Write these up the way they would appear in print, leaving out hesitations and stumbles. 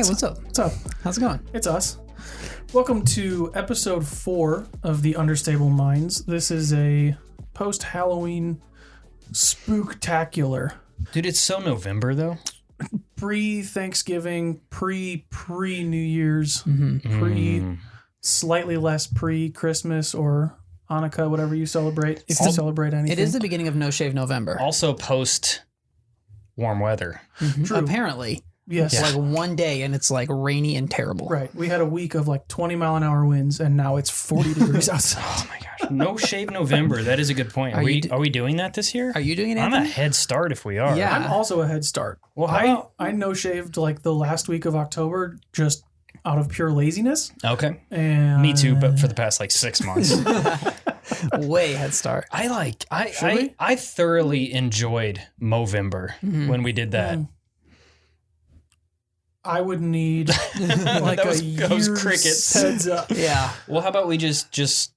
what's up? What's up? How's it going? It's us. Welcome to episode 4 of the Understable Minds. This is a post-Halloween spooktacular. Dude, it's so November, though. Pre-Thanksgiving, pre-New Year's, pre-slightly less pre-Christmas or Hanukkah, whatever you celebrate, if you celebrate anything. It is the beginning of No Shave November. Also post warm weather. True. Apparently. Yes. It's like one day and it's like rainy and terrible. Right. We had a week of like 20 mile an hour winds and now it's 40 degrees outside. Oh my gosh. No Shave November. That is a good point. Are we doing that this year? Are you doing it? I'm a head start if we are. Yeah. I'm also a head start. Well, I no shaved like the last week of October just out of pure laziness. Okay. And Me too, but for the past like 6 months. Way head start. I thoroughly enjoyed Movember when we did that. I would need like Those a year's crickets. heads up. Yeah. Well, how about we just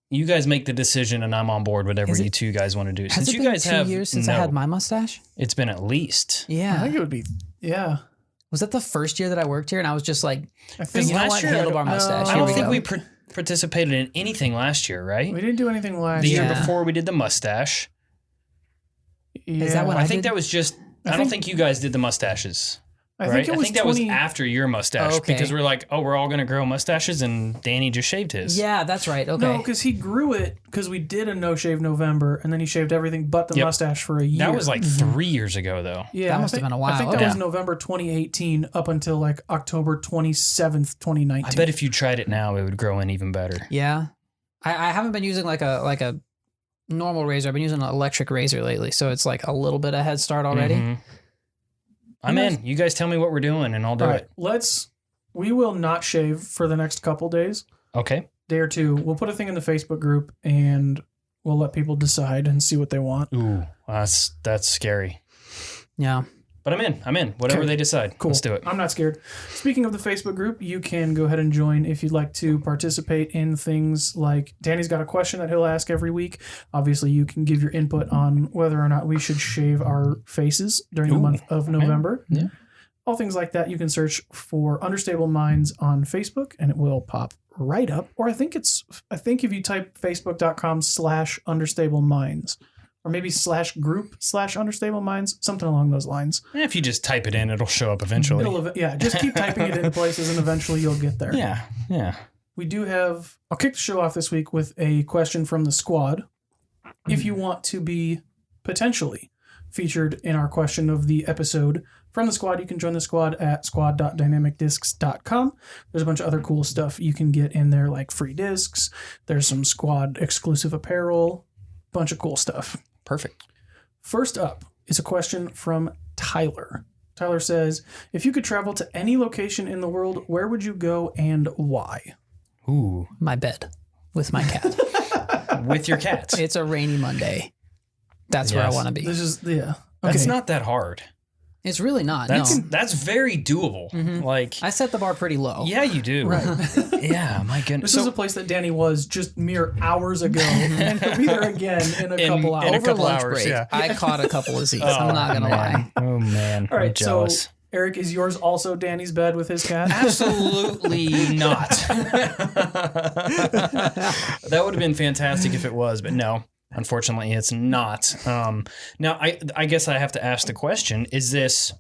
you guys make the decision and I'm on board whatever you two guys want to do. Has Since it you been guys 2 have years since I had my mustache? It's been at least. Yeah. I think it would be, yeah. Was that the first year that I worked here and I was just like, I think you know last what? year, Handlebar mustache. I Here don't we think go. we participated in anything last year, right? We didn't do anything last The year. year before we did the mustache. Yeah. Is that what I think that was just. I don't think you guys did the mustaches. I Right? think it was that was after your mustache Okay. because we're like, we're all going to grow mustaches, and Danny just shaved his. Yeah, that's right. Okay. No, because he grew it because we did a no shave November and then he shaved everything but the mustache for a year. That was like 3 years ago, though. Yeah, That must have been a while. I think that Okay. was November 2018 up until like October 27th, 2019. I bet if you tried it now, it would grow in even better. Yeah. I haven't been using like a normal razor. I've been using an electric razor lately. So it's like a little bit of head start already. Mhm. I'm in. You guys tell me what we're doing, and I'll do All right, it. we will not shave for the next couple days. Okay. Day or two. We'll put a thing in the Facebook group and we'll let people decide and see what they want. Ooh, that's scary. Yeah. But I'm in. Whatever Okay. they decide. Cool. Let's do it. I'm not scared. Speaking of the Facebook group, you can go ahead and join if you'd like to participate in things like Danny's got a question that he'll ask every week. Obviously, you can give your input on whether or not we should shave our faces during the month of November. Yeah. All things like that. You can search for Understable Minds on Facebook and it will pop right up. Or I think if you type facebook.com/Understable Minds. Or maybe /group/Understable Minds, something along those lines. If you just type it in, it'll show up eventually. Just keep typing it in places and eventually you'll get there. Yeah. We do have, I'll kick the show off this week with a question from the squad. If you want to be potentially featured in our question of the episode from the squad, you can join the squad at squad.dynamicdiscs.com. There's a bunch of other cool stuff you can get in there, like free discs. There's some squad exclusive apparel, bunch of cool stuff. Perfect. First up is a question from Tyler. Tyler says, if you could travel to any location in the world, where would you go and why? Ooh. My bed with my cat. With your cats. It's a rainy Monday. That's where I Yes. want to be. This is, yeah. That's not that hard. It's really not. That's very doable. Like, I set the bar pretty low. yeah, you do. Right. Yeah, my goodness. This is a place that Danny was just mere hours ago, and he'll be there again in a couple hours. in a Over couple lunch hours, break, yeah. I caught a couple of Z's. I'm not going to lie. Oh, man. All right, I'm jealous. so Eric, is yours also Danny's bed with his cat? Absolutely not. That would have been fantastic if it was, but no. Unfortunately, it's not. Now, I guess I have to ask the question, is this,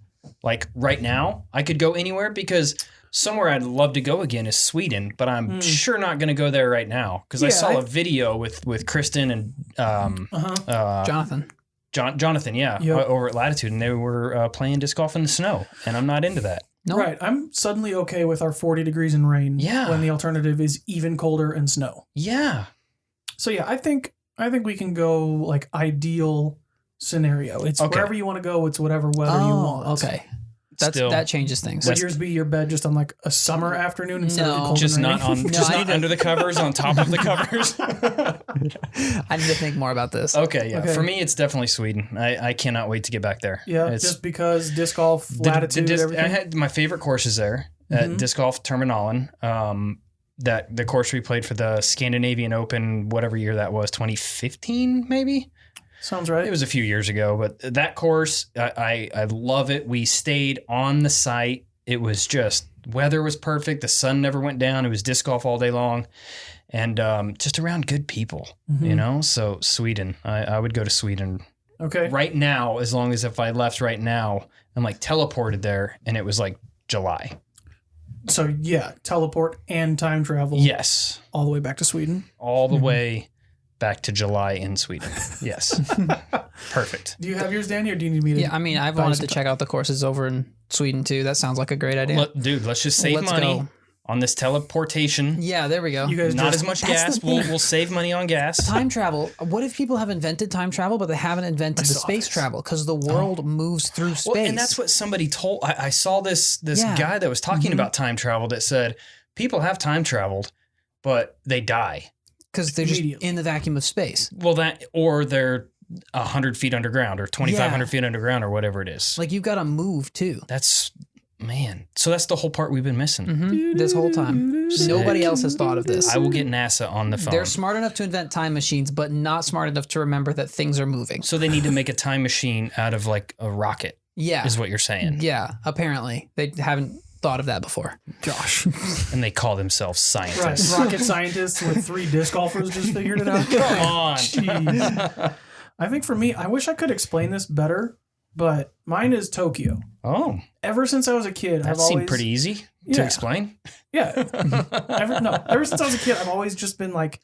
like, right now I could go anywhere? Because somewhere I'd love to go again is Sweden, but I'm sure not going to go there right now. Because I saw a video with Kristen and Jonathan. Jonathan, over at Latitude, and they were playing disc golf in the snow, and I'm not into that. No. Right. I'm suddenly okay with our 40 degrees and rain when the alternative is even colder and snow. Yeah. So, yeah, I think we can go, like, ideal scenario. It's wherever you want to go. It's whatever weather you want. Okay. That changes things. Would yours be your bed just on, like, a summer afternoon instead of the cold Just and not rainy? on, under the covers, on top of the covers. I need to think more about this. Okay, yeah. For me, it's definitely Sweden. I cannot wait to get back there. Yeah, just because disc golf, latitude, everything. I had my favorite courses there at Disc Golf Terminalen. That the course we played for the Scandinavian Open, whatever year that was, 2015 maybe. Sounds right. It was a few years ago, but that course, I love it. We stayed on the site. It was just Weather was perfect. The sun never went down. It was disc golf all day long. And just around good people, you know? So Sweden, I would go to Sweden Okay. right now, as long as if I left right now and like teleported there and it was like July. So yeah, teleport and time travel. Yes. All the way back to Sweden. All the way back to July in Sweden. Yes. Perfect. Do you have yours, Danny, or do you need me to? Yeah, I mean, I've buy wanted some to check out the courses over in Sweden too. That sounds like a great idea. Dude, let's just save Let's money go. on this teleportation. Yeah, there we go. You guys Not just, as much That's gas. the thing. We'll save money on gas. Time travel. What if people have invented time travel, but they haven't invented the saw space this. travel? Because the world moves through space. Well, and that's what somebody told. I saw this Yeah. guy that was talking about time travel that said people have time traveled, but they die. because they're just Immediately. in the vacuum of space. Well, that or they're 100 feet underground or 2,500 feet underground or whatever it is. Like you've got to move too. That's man. So that's the whole part we've been missing. This whole time, nobody else has thought of this. I will get NASA on the phone. They're smart enough to invent time machines, but not smart enough to remember that things are moving. So they need to make a time machine out of like a rocket. Yeah, Is what you're saying. yeah. Apparently, they haven't thought of that before. Josh. And they call themselves Right. scientists. Rocket scientists with 3 disc golfers just figured it out. Come on. Jeez. I think for me, I wish I could explain this better, but mine is Tokyo. Oh, Ever since I was a kid, that I've seemed always pretty easy to Yeah. explain. Yeah. Ever since I was a kid, I've always just been like,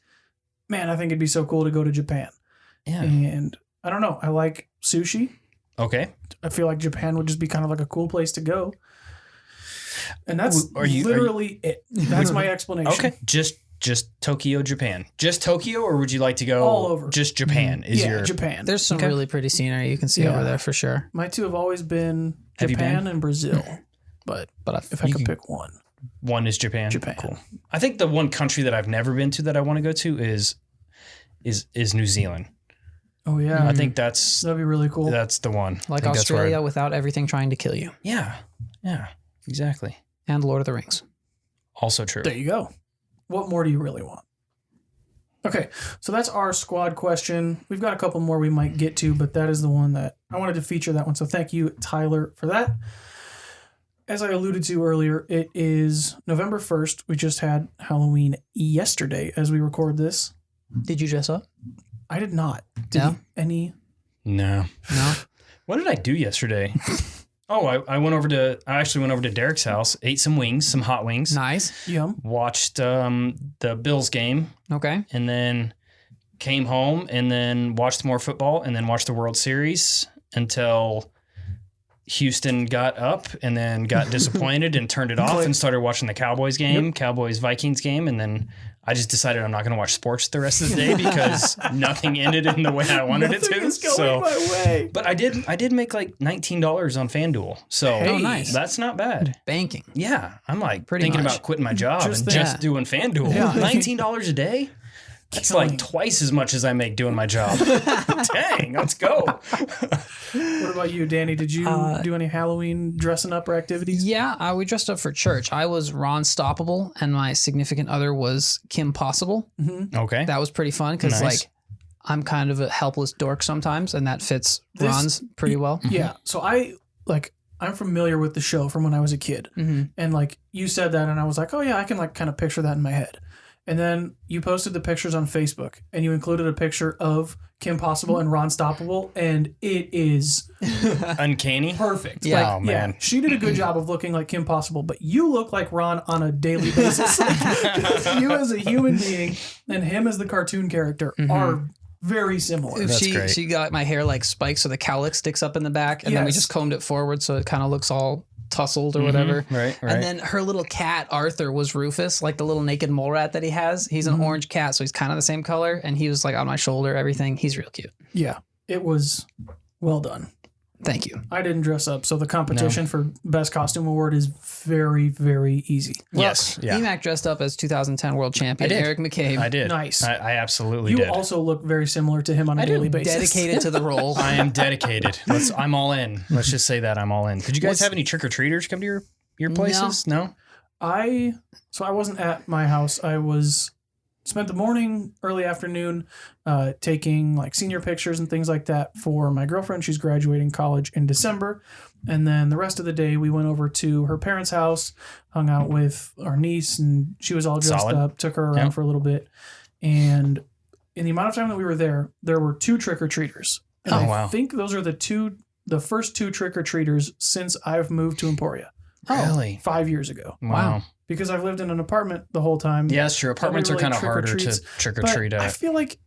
man, I think it'd be so cool to go to Japan. Yeah. And I don't know. I like sushi. Okay. I feel like Japan would just be kind of like a cool place to go. And that's Are you- literally it. That's my explanation. Okay. Just Tokyo, Japan. Just Tokyo, or would you like to go All over. Just Japan? Is Yeah, your Japan. There's some Okay. really pretty scenery you can see Yeah. over there for sure. My two have always been Have you Japan been? and Brazil. But if I You could can- pick one, one is Japan? Japan. Cool. I think the one country that I've never been to that I want to go to is New Zealand. Oh yeah, I think that's that'd be really cool. the one. I Like think that's where Australia without everything trying to kill you. Yeah. Yeah. Exactly. And Lord of the Rings. Also true. There you go. What more do you really want? Okay, so that's our squad question. We've got a couple more we might get to, but that is the one that I wanted to feature that one. So thank you, Tyler, for that. As I alluded to earlier, it is November 1st. We just had Halloween yesterday as we record this. Did you dress up? I did not. Did No? you- any? No. No. What did I do yesterday? I actually went over to Derek's house, ate some wings, some hot wings, Nice. Yum. watched the Bills game, Okay. and then came home and then watched more football and then watched the World Series until Houston got up and then got disappointed and turned it off and started watching the Cowboys game, Cowboys-Vikings game, and then I just decided I'm not going to watch sports the rest of the day because nothing ended in the way I wanted it Nothing to. is going So, my way. but I did make like $19 on FanDuel, so Hey. nice. that's not bad. Banking. Yeah, I'm like Pretty thinking much. about quitting my job Just and that. just doing FanDuel. Yeah. $19 a day. That's Killing. like twice as much as I make doing my job. Dang, let's go. What about you, Danny? Did you do any Halloween dressing up or activities? Yeah, we dressed up for church. I was Ron Stoppable, and my significant other was Kim Possible. Okay. That was pretty fun because, Nice. like, I'm kind of a helpless dork sometimes, and that fits Ron's pretty well. Yeah. So I'm familiar with the show from when I was a kid. Mhm. And like you said that and I was like, oh yeah, I can like kind of picture that in my head. And then you posted the pictures on Facebook and you included a picture of Kim Possible and Ron Stoppable, and it is Uncanny. perfect. Yeah. Like, Oh, man. she did a good job of looking like Kim Possible, but you look like Ron on a daily basis. Like, you as a human being and him as the cartoon character are very similar. That's she great. she got my hair like spiked so the cowlick sticks up in the back, and then we Yes. just combed it forward so it kind of looks all tussled or whatever. Right. And then her little cat Arthur was Rufus, like the little naked mole rat that he has. He's an orange cat, so he's kind of the same color, and he was like on my shoulder, everything. He's real cute. Yeah. It was well done. Thank you. I didn't dress up, so the competition for best costume award is very, very easy. Yes. Yeah. EMAC dressed up as 2010 world champion I did. Eric McCabe. I did. Nice. I absolutely You did. also look very similar to him on a daily basis. Dedicated to the role. I am dedicated. I'm all in. Let's just say that I'm all in. Did you guys have any trick or treaters come to your places? No. I wasn't at my house. I was spent the morning, early afternoon, taking like senior pictures and things like that for my girlfriend. She's graduating college in December. And then the rest of the day, we went over to her parents' house, hung out with our niece, and she was all dressed up, took her around for a little bit. And in the amount of time that we were there were 2 trick-or-treaters. And I think those are the first 2 trick-or-treaters since I've moved to Emporia. Really? 5 years ago. Wow. Because I've lived in an apartment the whole time. Yeah, that's true. Apartments are kind of harder to trick or treat at. I feel like,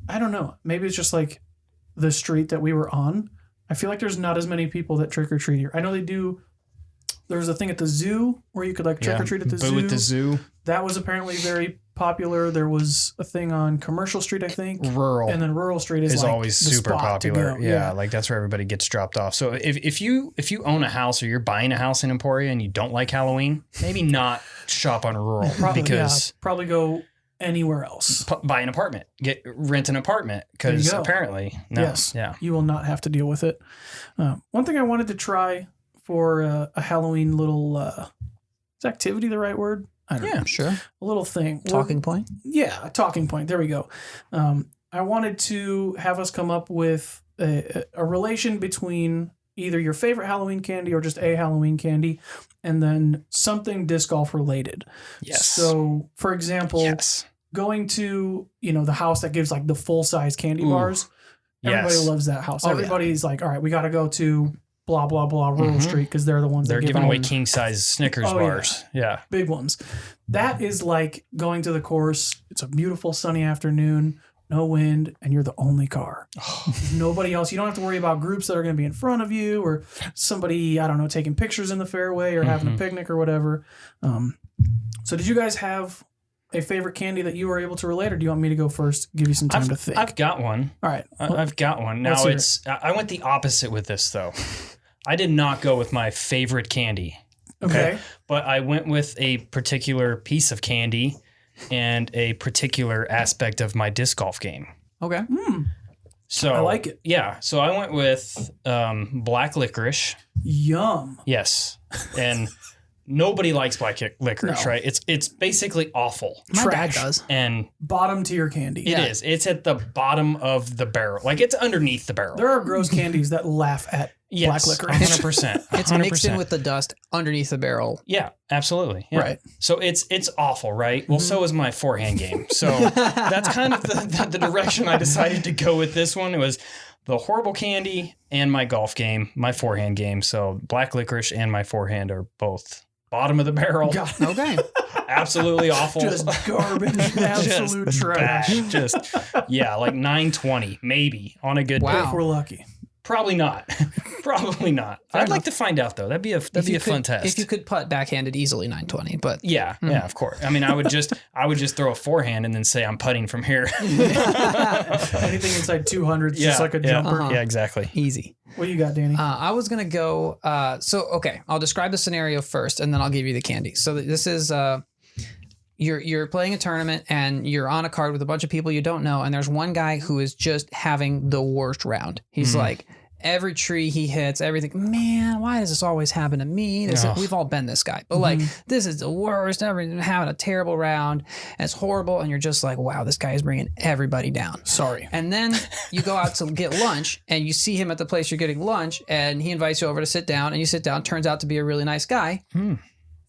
I don't know, maybe it's just like the street that we were on. I feel like there's not as many people that trick or treat here. I know they do. There's a thing at the zoo where you could like trick or treat at the zoo. At the zoo. That was apparently very popular. There was a thing on Commercial Street, I think. Rural. And then Rural Street is like always the super spot popular. to go. Yeah, like that's where everybody gets dropped off. So if you own a house or you're buying a house in Emporia and you don't like Halloween, maybe not shop on Rural because probably go anywhere else. Buy an apartment. Rent an apartment because apparently you will not have to deal with it. One thing I wanted to try for a Halloween little is activity the right word? I don't know. Sure. A little thing. Talking point? Yeah, a talking point. There we go. I wanted to have us come up with a relation between either your favorite Halloween candy or just a Halloween candy, and then something disc golf related. Yes. So, for example, going to, the house that gives like the full-size candy bars, everybody loves that house. Everybody's like, all right, we got to go to blah, blah, blah, Rural Street because they're the ones they're that giving away king-size Snickers bars. Yeah. Big ones. That is like going to the course. It's a beautiful sunny afternoon, no wind, and you're the only car. Nobody else. You don't have to worry about groups that are going to be in front of you or somebody, I don't know, taking pictures in the fairway or having a picnic or whatever. So did you guys have a favorite candy that you were able to relate, or do you want me to go first? Give you some time to think. I've got one. All right. I've got one. Now I went the opposite with this though. I did not go with my favorite candy. Okay. But I went with a particular piece of candy and a particular aspect of my disc golf game. Okay. So I like it. Yeah. So I went with black licorice. Yum. Yes. And nobody likes black licorice, right? It's basically awful. My dad does. And bottom tier candy. It is. It's at the bottom of the barrel. Like it's underneath the barrel. There are gross candies that laugh at black licorice. 100%. It's mixed in with the dust underneath the barrel. Yeah, absolutely. Yeah. Right. So it's awful, right? Well, so is my forehand game. So that's kind of the direction I decided to go with this one. It was the horrible candy and my golf game, my forehand game. So black licorice and my forehand are both bottom of the barrel. Okay. Absolutely awful. Just garbage. Absolute trash. Like 920 maybe on a good day. If we're lucky. Probably not. Probably not. I'd like to find out though. That'd be a fun test. If you could putt backhanded easily 920, but yeah, of course. I mean, I would just throw a forehand and then say I'm putting from here. Anything inside 200 is just like a jumper. Yeah, exactly. Easy. What do you got, Danny? I was gonna go. I'll describe the scenario first, and then I'll give you the candy. So this is you're playing a tournament, and you're on a card with a bunch of people you don't know, and there's one guy who is just having the worst round. He's like, every tree he hits, everything. Man, why does this always happen to me? We've all been this guy, but like, this is the worst. Everyone having a terrible round, and it's horrible. And you're just like, wow, this guy is bringing everybody down. Sorry. And then you go out to get lunch, and you see him at the place you're getting lunch, and he invites you over to sit down, and you sit down. Turns out to be a really nice guy.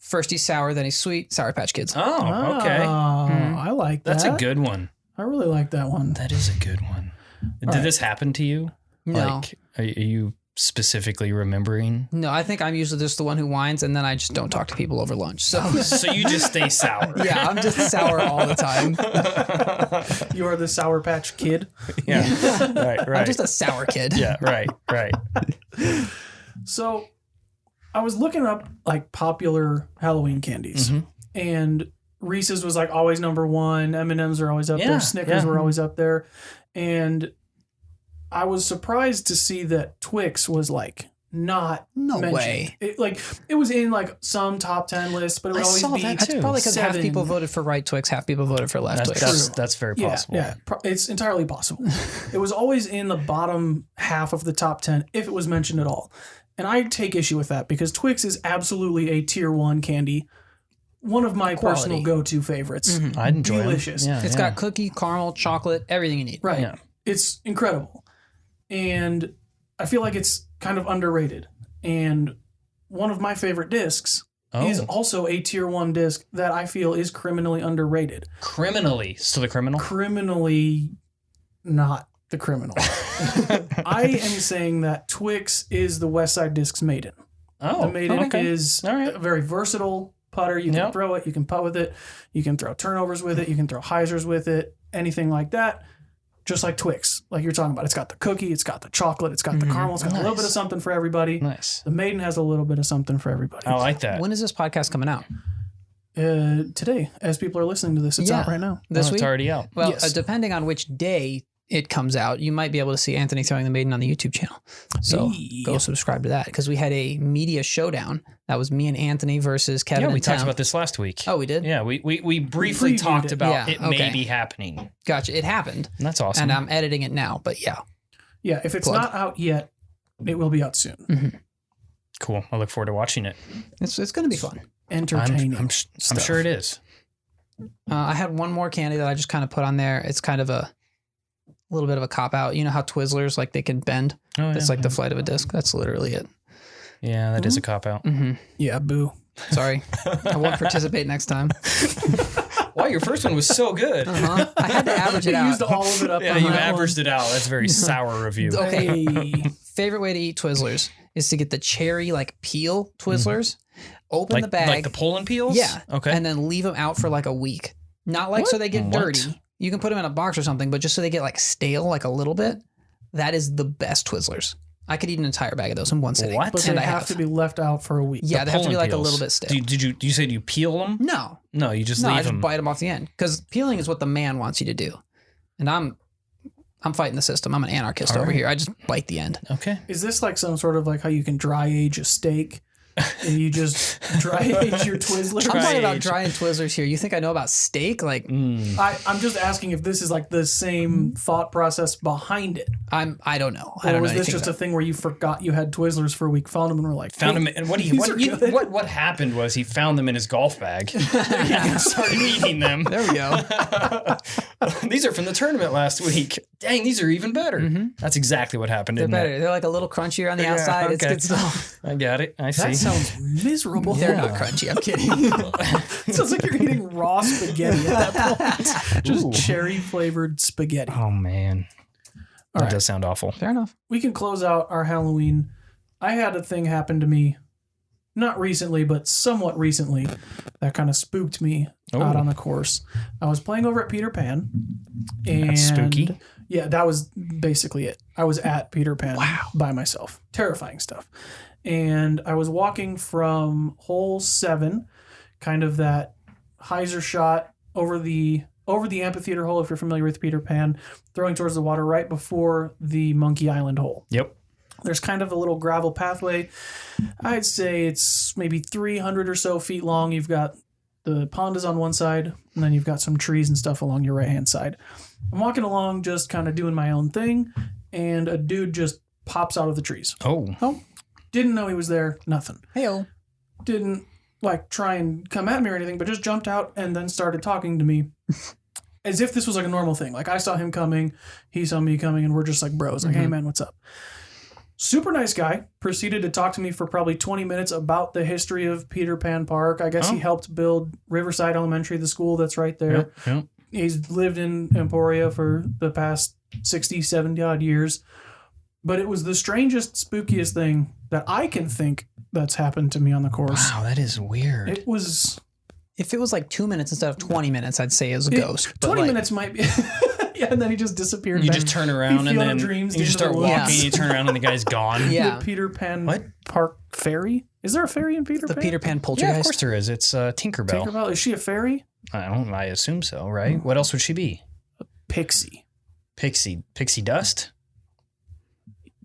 First he's sour, then he's sweet. Sour Patch Kids. Oh, okay. I like that. That's a good one. I really like that one. That is a good one. Did this happen to you? No. Like, are you specifically remembering? No, I think I'm usually just the one who whines, and then I just don't talk to people over lunch. So you just stay sour. Yeah, I'm just sour all the time. You are the Sour Patch Kid. Yeah, right. I'm just a sour kid. Yeah, right. So I was looking up like popular Halloween candies, and Reese's was like always number one. M&Ms are always up there. Snickers were always up there, and I was surprised to see that Twix was like not mentioned. Way. It was in like some top 10 lists, but it would always be. That's probably because half people voted for right Twix, half people voted for left Twix. That's very possible. Yeah, it's entirely possible. It was always in the bottom half of the top 10 if it was mentioned at all. And I take issue with that because Twix is absolutely a tier 1 candy one of my Quality. personal go-to favorites. I'd enjoy Delicious. them. Yeah, It's got cookie, caramel, chocolate, everything you need. Right. Yeah. It's incredible. And I feel like it's kind of underrated. And one of my favorite discs is also a tier 1 disc that I feel is criminally underrated. Criminally. So the criminal? Criminally not the criminal. I am saying that Twix is the West Side Discs Maiden. Oh, The Maiden is All right. a very versatile putter. You can Yep. throw it, you can putt with it, you can throw turnovers with it, you can throw hyzers with it, anything like that. Just like Twix, like you're talking about. It's got the cookie, it's got the chocolate, it's got the caramel, it's got a little bit of something for everybody. Nice. The Maiden has a little bit of something for everybody. I like that. When is this podcast coming out? Today, as people are listening to this, it's Yeah. out right now. This It's week? already out. Well, Yes. depending on which day it comes out, you might be able to see Anthony throwing the Maiden on the YouTube channel. So Hey. go subscribe to that because we had a media showdown. That was me and Anthony versus Kevin. Yeah, we and talked Tim. about this last week. Oh, we did? Yeah, we briefly previewed talked it. about Yeah, it may okay. be happening. Gotcha. It happened. And that's awesome. And I'm editing it now. But yeah, Yeah, if it's Plug. not out yet, it will be out soon. Cool. I look forward to watching it. it's going to be fun. Entertaining. I'm stuff. sure it is. I had one more candy that I just kind of put on there. It's kind of a little bit of a cop out. You know how Twizzlers, like they can bend? Oh, It's yeah, like the flight of a disc. That's literally it. yeah, that is a cop out. Yeah, boo. Sorry. I won't participate next time. Wow, your first one was so good. I had to average it You out. used all of it up. Yeah, on you that averaged it out. That's a very sour review. Okay. Hey. Favorite way to eat Twizzlers is to get the cherry like peel Twizzlers, open the bag, Like the Poland peels? yeah, Okay. and then leave them out for like a week. Not like so they get What? dirty. You can put them in a box or something, but just so they get like stale, like a little bit. That is the best Twizzlers. I could eat an entire bag of those in one sitting. What? But And they I have to be left out for a week. Yeah, they have to be Poland like a peels. little bit stale. Do you say you peel them? No, No, you just no, I leave just them. bite them off the end because peeling is what the man wants you to do, and I'm fighting the system. I'm an anarchist All over right. here. I just bite the end. Okay. Is this like some sort of like how you can dry age a steak? And you just dry age your Twizzlers? I'm talking about age. drying Twizzlers here. You think I know about steak? Like I'm just asking if this is like the same thought process behind it. I don't know. I Or don't was know this anything just about a thing where you forgot you had Twizzlers for a week, found them, and were like, Found "Hey, him, and these are good." what happened was he found them in his golf bag and started eating them. There we go. These are from the tournament last week. Dang, these are even better. That's exactly what happened. They're Isn't better. They're like a little crunchier on the Yeah, outside. It's okay. good stuff. I got it. I see. That sounds miserable. They're not crunchy. I'm kidding. It sounds like you're eating raw spaghetti at that point. Just Ooh. cherry flavored spaghetti. Oh man, All that right. does sound awful. Fair enough. We can close out our Halloween. I had a thing happen to me, not recently, but somewhat recently, that kind of spooked me out Oh. on the course. I was playing over at Peter Pan. And That's spooky. Yeah, that was basically it. I was at Peter Pan by myself. Terrifying stuff. And I was walking from hole 7, kind of that hyzer shot over the amphitheater hole, if you're familiar with Peter Pan, throwing towards the water right before the Monkey Island hole. Yep. There's kind of a little gravel pathway. I'd say it's maybe 300 or so feet long. You've got the pond is on one side, and then you've got some trees and stuff along your right-hand side. I'm walking along, just kind of doing my own thing, and a dude just pops out of the trees. Oh. Didn't know he was there, nothing. Hey-o. Didn't like try and come at me or anything, but just jumped out and then started talking to me as if this was like a normal thing. Like I saw him coming, he saw me coming, and we're just like bros. Like, hey man, what's up? Super nice guy. Proceeded to talk to me for probably 20 minutes about the history of Peter Pan Park. I guess he helped build Riverside Elementary, the school that's right there. Yep. He's lived in Emporia for the past 60, 70 odd years. But it was the strangest, spookiest thing that I can think that's happened to me on the course. Wow, that is weird. It was... If it was like 2 minutes instead of 20 minutes, I'd say it was a ghost. But 20 like, minutes might be... Yeah, and then he just disappeared. You back. just turn around You and feel then the dreams you just into start the walking. woods. You turn around and the guy's gone. Yeah. The Peter Pan What? Park ferry? Is there a ferry in Peter The Pan? Peter Pan Yeah, poltergeist. of course there is. It's Tinkerbell. Tinkerbell? Is she a fairy? I assume so, right? What else would she be? Pixie. Pixie dust?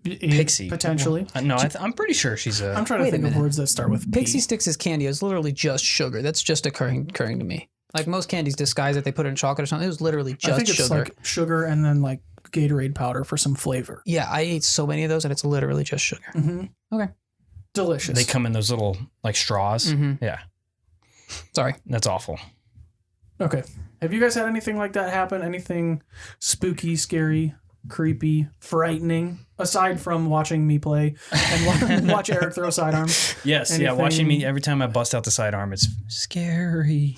Pixie. Potentially. No, I'm pretty sure she's a. I'm trying to Wait a think of minute. words that start with Pixie P. Sticks is candy. It's literally just sugar. That's just occurring to me. Like most candies disguise that they put in chocolate or something. It was literally I just think it's sugar. like sugar and then like Gatorade powder for some flavor. Yeah, I ate so many of those and it's literally just sugar. Mm-hmm. Okay. Delicious. They come in those little like straws. Mhm. Yeah. Sorry. That's awful. Okay. Have you guys had anything like that happen? Anything spooky, scary, creepy, frightening, aside from watching me play and watch Eric throw sidearms? Yes, Anything- watching me every time I bust out the sidearm, it's scary.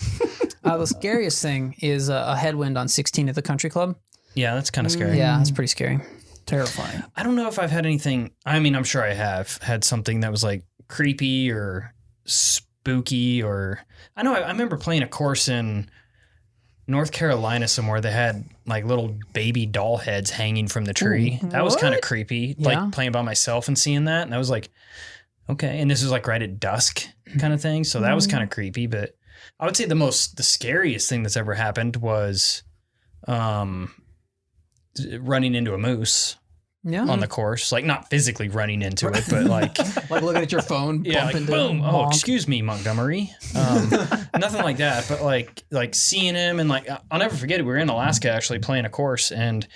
The scariest thing is a headwind on 16 at the country club. Yeah, that's kind of scary. Yeah, that's pretty scary. Terrifying. I don't know if I've had anything. I mean, I'm sure I have had something that was like creepy or spooky, or I know I remember playing a course in North Carolina somewhere that had like little baby doll heads hanging from the tree. That was kind of creepy. Yeah. Like playing by myself and seeing that. And I was like, okay. And this was like right at dusk kind of thing. So that was kind of creepy. But I would say the scariest thing that's ever happened was running into a moose Yeah. on the course. Like not physically running into it, but like Like looking at your phone, yeah, bump like into boom. Oh, bonk. excuse me, Montgomery. Nothing like that, but like seeing him and like I'll never forget it. We were in Alaska actually playing a course, and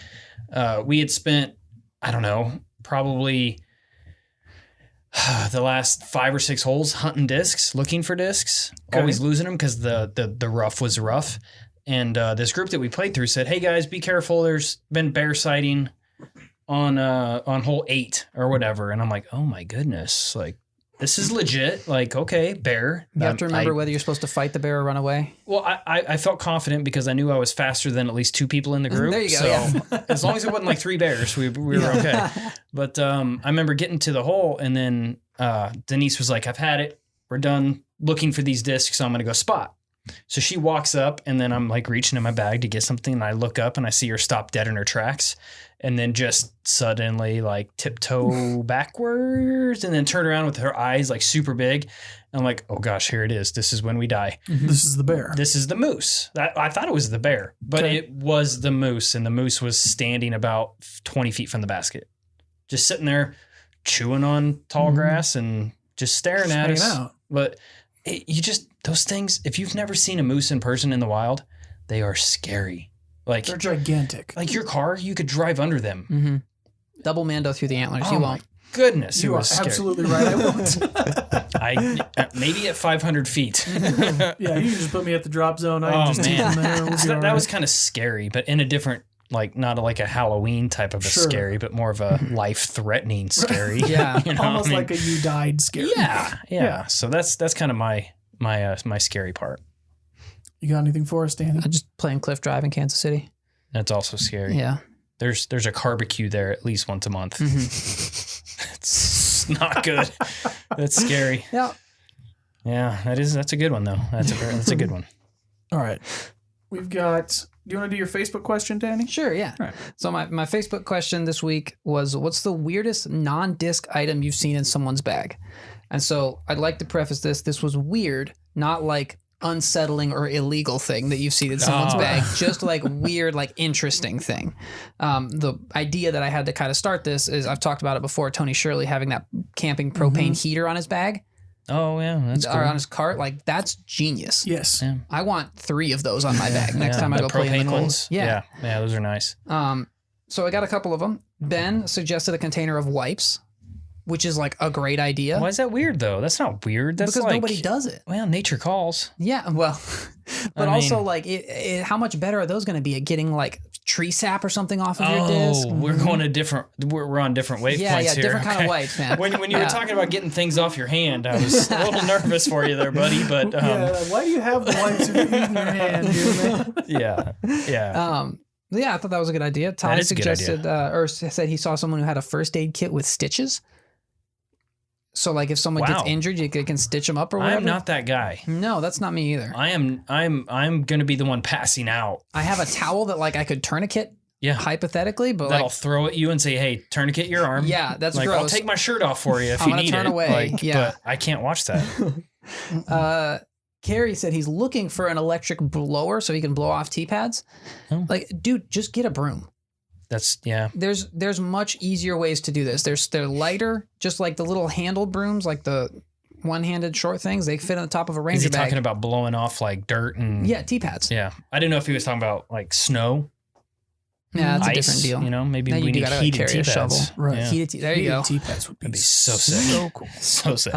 we had spent I don't know probably the last 5 or 6 holes hunting discs, looking for discs, always losing them because the rough was rough. And this group that we played through said, "Hey guys, be careful. There's been bear sighting on hole 8 or whatever." And I'm like, "Oh my goodness! Like this is legit. Like okay, bear." You have to remember whether you're supposed to fight the bear or run away. Well, I felt confident because I knew I was faster than at least 2 people in the group. There you go, So yeah. as long as it wasn't like 3 bears, we were okay. But I remember getting to the hole, and then Denise was like, "I've had it. We're done looking for these discs. So I'm going to go spot." So she walks up, and then I'm like reaching in my bag to get something, and I look up and I see her stop dead in her tracks, and then just suddenly like tiptoe backwards, and then turn around with her eyes like super big. And I'm like, oh gosh, here it is. This is when we die. This is the bear. This is the moose. I thought it was the bear, but it was the moose, and the moose was standing about 20 feet from the basket, just sitting there chewing on tall grass and just staring at us. Hanging out. But those things, if you've never seen a moose in person in the wild, they are scary. Like They're gigantic. like your car, you could drive under them. Mm-hmm. Double Mando through the antlers. Oh you my won't. goodness, You it are was scary. absolutely right. I won't. Maybe at 500 feet. Yeah, you can just put me at the drop zone. I can Oh, just take man. them there. We'll So be that all right. was kind of scary, but in a different, like not like a Halloween type of a Sure. scary, but more of a life-threatening scary. Yeah. You know, almost I mean, like a you died scary. yeah. Yeah. So that's kind of my scary part. You got anything for us, Danny? I'm just playing Cliff Drive in Kansas City. That's also scary. Yeah. There's a barbecue there at least once a month. Mm-hmm. It's not good. That's scary. Yeah. Yeah, that's a good one though. That's a good one. All right. We've got. Do you want to do your Facebook question, Danny? Sure, yeah. Right. So my Facebook question this week was, what's the weirdest non-disc item you've seen in someone's bag? And so I'd like to preface this. This was weird, not like unsettling or illegal thing that you've seen in someone's bag, just like weird, like interesting thing. The idea that I had to kind of start this is I've talked about it before, Tony Shirley having that camping propane heater on his bag Oh yeah, that's cool. or on his cart. Like that's genius. Yes. Yeah. I want 3 of those on my bag next time I The go play in the propane cold. ones. Yeah. yeah, those are nice. So I got a couple of them. Ben suggested a container of wipes, which is like a great idea. Why is that weird though? That's not weird. That's Because like, nobody does it. Well, nature calls. Yeah, well, but I also mean- like, how much better are those going to be at getting like tree sap or something off of your disc? We're going to different. We're on different wavelengths Yeah, here. different kind of wipes, man. When you Yeah. were talking about getting things off your hand, I was a little nervous for you there, buddy. But Yeah. Why do you have the wipes if you're using your hand, dude, man? yeah. Yeah, I thought that was a good idea. Ty is a good idea. suggested or said he saw someone who had a first aid kit with stitches. So like if someone gets Wow. injured, you can stitch them up or whatever. I'm not that guy. No, that's not me either. I'm going to be the one passing out. I have a towel that like I could tourniquet Yeah. hypothetically, but That I'll like throw at you and say, "Hey, tourniquet your arm." yeah, that's like I'll gross. take my shirt off for you if I'm you gonna need turn it. away, Like, yeah. but I can't watch that. Carrie said he's looking for an electric blower so he can blow off T-pads. Oh. Like, dude, just get a broom. That's yeah. There's much easier ways to do this. They're lighter, just like the little handled brooms, like the one-handed short things. They fit on the top of a Is Ranger he bag. talking about blowing off like dirt and Yeah, T-pads. Yeah. I didn't know if he was talking about like snow. Yeah, that's ice, a different deal. You know, maybe Now you we do need gotta heated carry a T-pads. shovel. Right. Yeah. Heated there you go. T-pads would be That'd be so sick. So cool. So sick.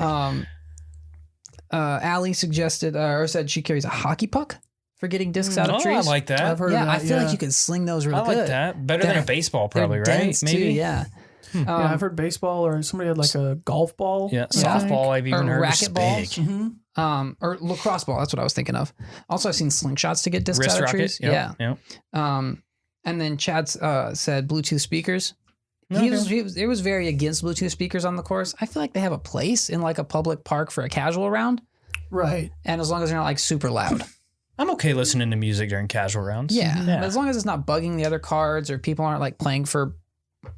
Allie suggested or said she carries a hockey puck for getting discs out of trees. I like that. I've heard of Yeah, that. I feel like you could sling those real I like good. that. Better than a baseball, probably, They're right? dense, Maybe. too, yeah. Yeah, I've heard baseball, or somebody had like a golf ball. Yeah, I think. softball. I've even Or heard is racquetballs. big. Mhm. Or lacrosse ball. That's what I was thinking of. Also, I've seen slingshots to get discs Wrist out of rocket. trees. Yep, Yeah. yep. And then Chad said Bluetooth speakers. Okay. He was very against Bluetooth speakers on the course. I feel like they have a place in like a public park for a casual round, Right. and as long as they're not like super loud. I'm okay listening to music during casual rounds. Yeah. But as long as it's not bugging the other cards or people aren't like playing for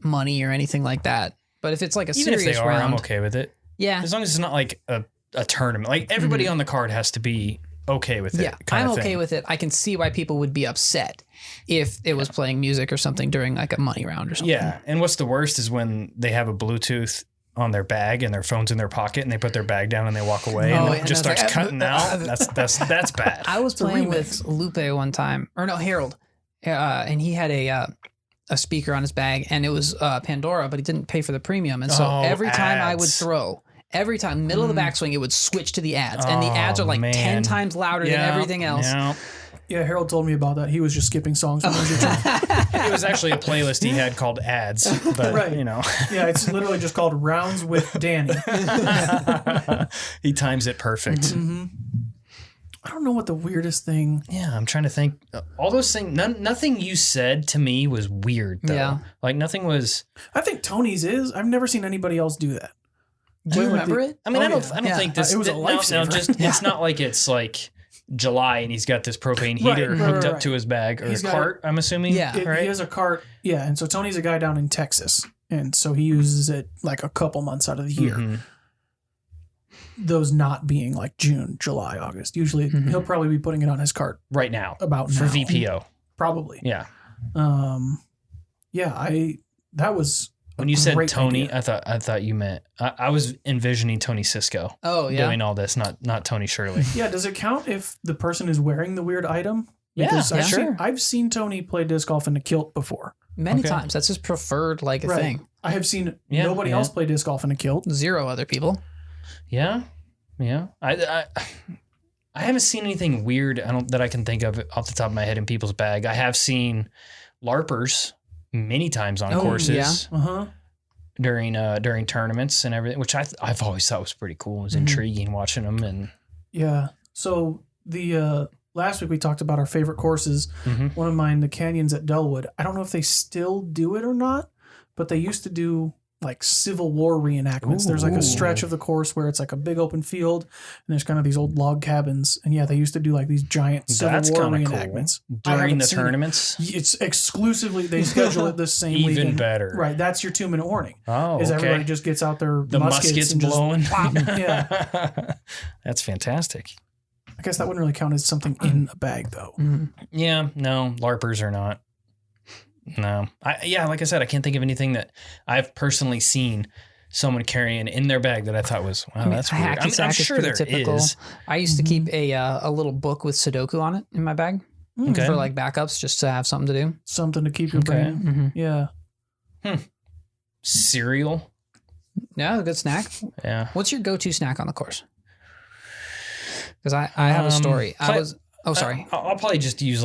money or anything like that. But if it's like a Even if serious they are, round, I'm okay with it. yeah, As long as it's not like a tournament. Like everybody on the card has to be okay with it. yeah, I'm okay with it. I can see why people would be upset if it was playing music or something during like a money round or something. Yeah. And what's the worst is when they have a Bluetooth on their bag and their phone's in their pocket and they put their bag down and they walk away Oh, and it and just it's starts like, cutting out. That's bad. I was a playing remix. with Lupe one time, or no, Harold, and he had a speaker on his bag, and it was Pandora, but he didn't pay for the premium, and so Oh, every time I would ads. throw, every time middle of the backswing, it would switch to the ads, and the ads are like 10 times louder than everything else. Yeah. Yeah, Harold told me about that. He was just skipping songs. When he was It was actually a playlist he had called Ads, but Right. Yeah, it's literally just called Rounds with Danny. he times it perfect. I don't know what the weirdest thing. Yeah, I'm trying to think. All those things, nothing you said to me was weird, though. Yeah. Like, nothing was. I think Tony's is. I've never seen anybody else do that. Do you Like remember the- it? I mean, Oh, I don't yeah. think this. It was a no, lifesaver. just it's not like it's like July and he's got this propane Right, heater right, hooked right. up to his bag or He's a got cart. I'm assuming. Yeah. He right. has a cart. Yeah, and so Tony's a guy down in Texas, and so he uses it like a couple months out of the year. Mhm. Those not being like June, July, August. Usually, he'll probably be putting it on his cart Right now about for now. VPO. Probably. Yeah. Yeah. That was a When you said great Tony, idea. I thought you meant I was envisioning Tony Cisco Oh, yeah. doing all this, not Tony Shirley. Yeah, does it count if the person is wearing the weird item? Yeah, Because yeah, sure. I've seen Tony play disc golf in a kilt before. Many Okay. times. That's his preferred like a Right. thing. I have seen Yeah, nobody yeah. else play disc golf in a kilt. Zero other people. Yeah, yeah. I haven't seen anything weird. That I can think of off the top of my head in people's bag. I have seen LARPers many times on Oh, courses Uh-huh. during tournaments and everything, which I've always thought was pretty cool. It was intriguing watching them and Yeah. So the last week we talked about our favorite courses. Mhm. One of mine, the Canyons at Dellwood. I don't know if they still do it or not, but they used to do like Civil War reenactments. There's like Ooh. a stretch of the course where it's like a big open field and there's kind of these old log cabins. And yeah, they used to do like these giant Civil that's War kind of cool. reenactments. I During haven't the seen it. tournaments, It's exclusively, they schedule it the same even weekend. better. Right. That's your 2-minute warning. Oh, Is okay. everybody just gets out their The muskets and just blowing. pop. Yeah. That's fantastic. I guess that wouldn't really count as something in a bag though. Yeah, no, LARPers are not. No. Like I said, I can't think of anything that I've personally seen someone carrying in their bag that I thought was, wow, that's a weird. hacky I'm sack is sure pretty there typical. is. I used to keep a little book with Sudoku on it in my bag Okay. for like backups, just to have something to do. Something to keep your Okay. brain. Yeah. Cereal. Yeah, a good snack. Yeah. What's your go-to snack on the course? Because I have a story. Oh, sorry. I'll probably just use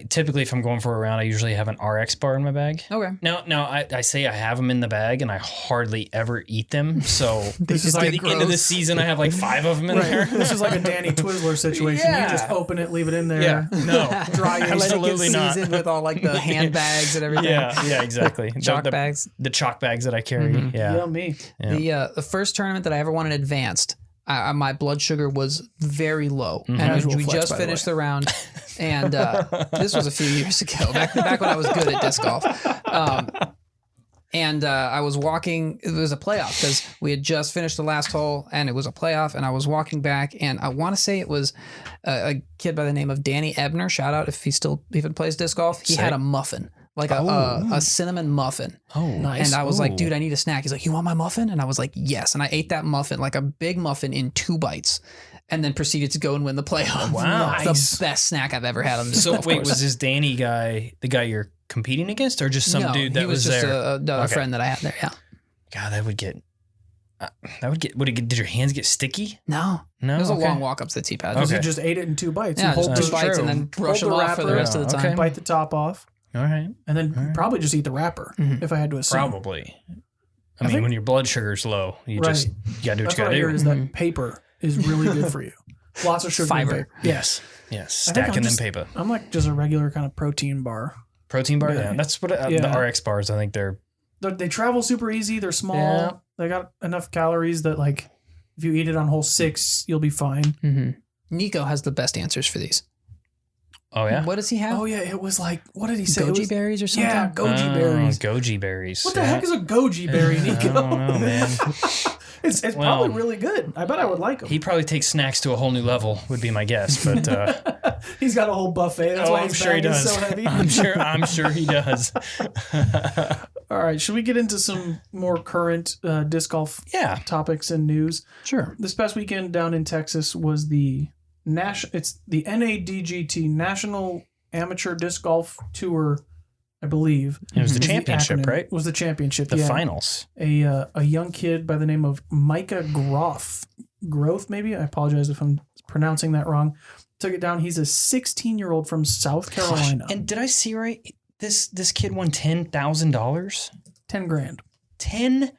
typically if I'm going for a round, I usually have an RX bar in my bag. Okay. Now I say I have them in the bag and I hardly ever eat them. So This is by like the end of the gross. season, I have like 5 of them in there. This is like a Danny Twizzler situation. Yeah. You just open it, leave it in there. Yeah. No. Dry Let it get Absolutely not. seasoned with all like the handbags and everything. Yeah, exactly. Chalk the, bags. The chalk bags that I carry. Yeah. Yeah, me. Yeah. The first tournament that I ever won in advanced, my blood sugar was very low, and Casual we flex, just by the finished way. the round, and this was a few years ago, back when I was good at disc golf. And I was walking. It was a playoff because we had just finished the last hole, and it was a playoff. And I was walking back, and I want to say it was a kid by the name of Danny Ebner. Shout out if he still even plays disc golf. He had a muffin, like a cinnamon muffin. Oh, Nice. And I was like, Ooh. dude, I need a snack. He's like, you want my muffin? And I was like, yes. And I ate that muffin, like a big muffin, in 2 bites, and then proceeded to go and win the playoff. Wow. The best snack I've ever had on this So golf wait, course. was this Danny guy the guy you're competing against, or just some No, dude that he was was just there? a Okay. friend that I had there. Yeah. God, that would get That would get. Did your hands get sticky? No. It was a long walk up to the tee pad. Because Okay. you just ate it in 2 bites. Yeah, you hold just 2 the, bites and then brush them off for the rest of the time. Okay. bite the top off, All right. and then probably just eat the wrapper, if I had to assume. Probably. I mean, think- when your blood sugar's low, you Right. just you gotta do what That's you what I gotta hear do. is that paper is really good for you. Lots of sugar and Fiber. paper. Yes. I think I'm Stacking them just- paper. I'm like just a regular kind of protein bar. Protein bar. Yeah. Yeah. That's what the Yeah. RX bars. I think they're. They travel super easy. They're small. Yeah. They got enough calories that like if you eat it on hole 6, you'll be fine. Mm-hmm. Nico has the best answers for these. Oh yeah. What does he have? Oh yeah, it was like what did he say? It Goji was- berries or something? Yeah, goji berries. Goji berries. What the heck is a goji berry, Nico? I don't know, man. it's probably really good. I bet I would like them. He probably takes snacks to a whole new level. Would be my guess, but He's got a whole buffet. That's why I'm his sure he bag is does. so heavy. I'm sure he does. All right, should we get into some more current disc golf Yeah. topics and news? Sure. This past weekend down in Texas was the it's the NADGT National Amateur Disc Golf Tour, I believe. It was the Was championship, acronym. right? Was the championship? The yeah. finals. A young kid by the name of Micah Growth, maybe. I apologize if I'm pronouncing that wrong. Took it down. He's a 16-year-old from South Carolina. And did I see right? This kid won $10,000. 10 grand. 10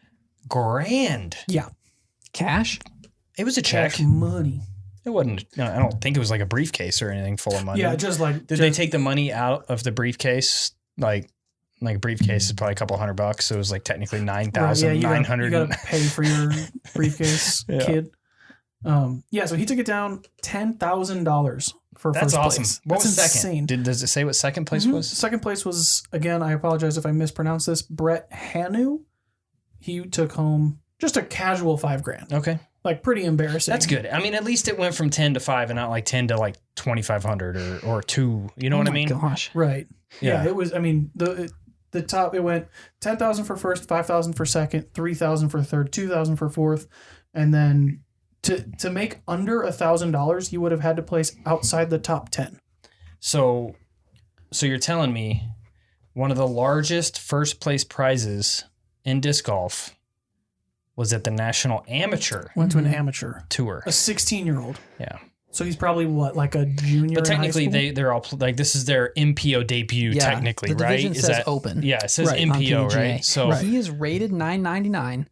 grand. Yeah. Cash? It was a check. Cash money. It wasn't. No, I don't think it was like a briefcase or anything full of money. Yeah, just like Did they take the money out of the briefcase? Like a briefcase is probably a couple $100, so it was like technically $9,900. You gotta pay for your briefcase, Yeah. kid. So he took it down $10,000 for That's first awesome. place. What That's was second? insane. Does it say what second place Mhm. was? Second place was, again, I apologize if I mispronounce this, Brett Hanu. He took home just a casual $5,000. Okay, Like pretty embarrassing. that's good. I mean, at least it went from 10 to 5 and not like 10 to like 2,500 or 2. You know what I mean? Gosh. Right. Yeah. Yeah. It was. I mean, the top. It went 10,000 for first, 5,000 for second, 3,000 for third, 2,000 for fourth, and then to make under $1,000, you would have had to place outside the top 10. So you're telling me one of the largest first place prizes in disc golf was at the National Amateur Went to an amateur, Tour. a 16-year-old. Yeah. So he's probably what, like a junior? But in high technically, school? they're all like this is their MPO debut. Yeah, technically, the right? division says open. Yeah, it says Right, on MPO, PGA. right? So He is rated 999.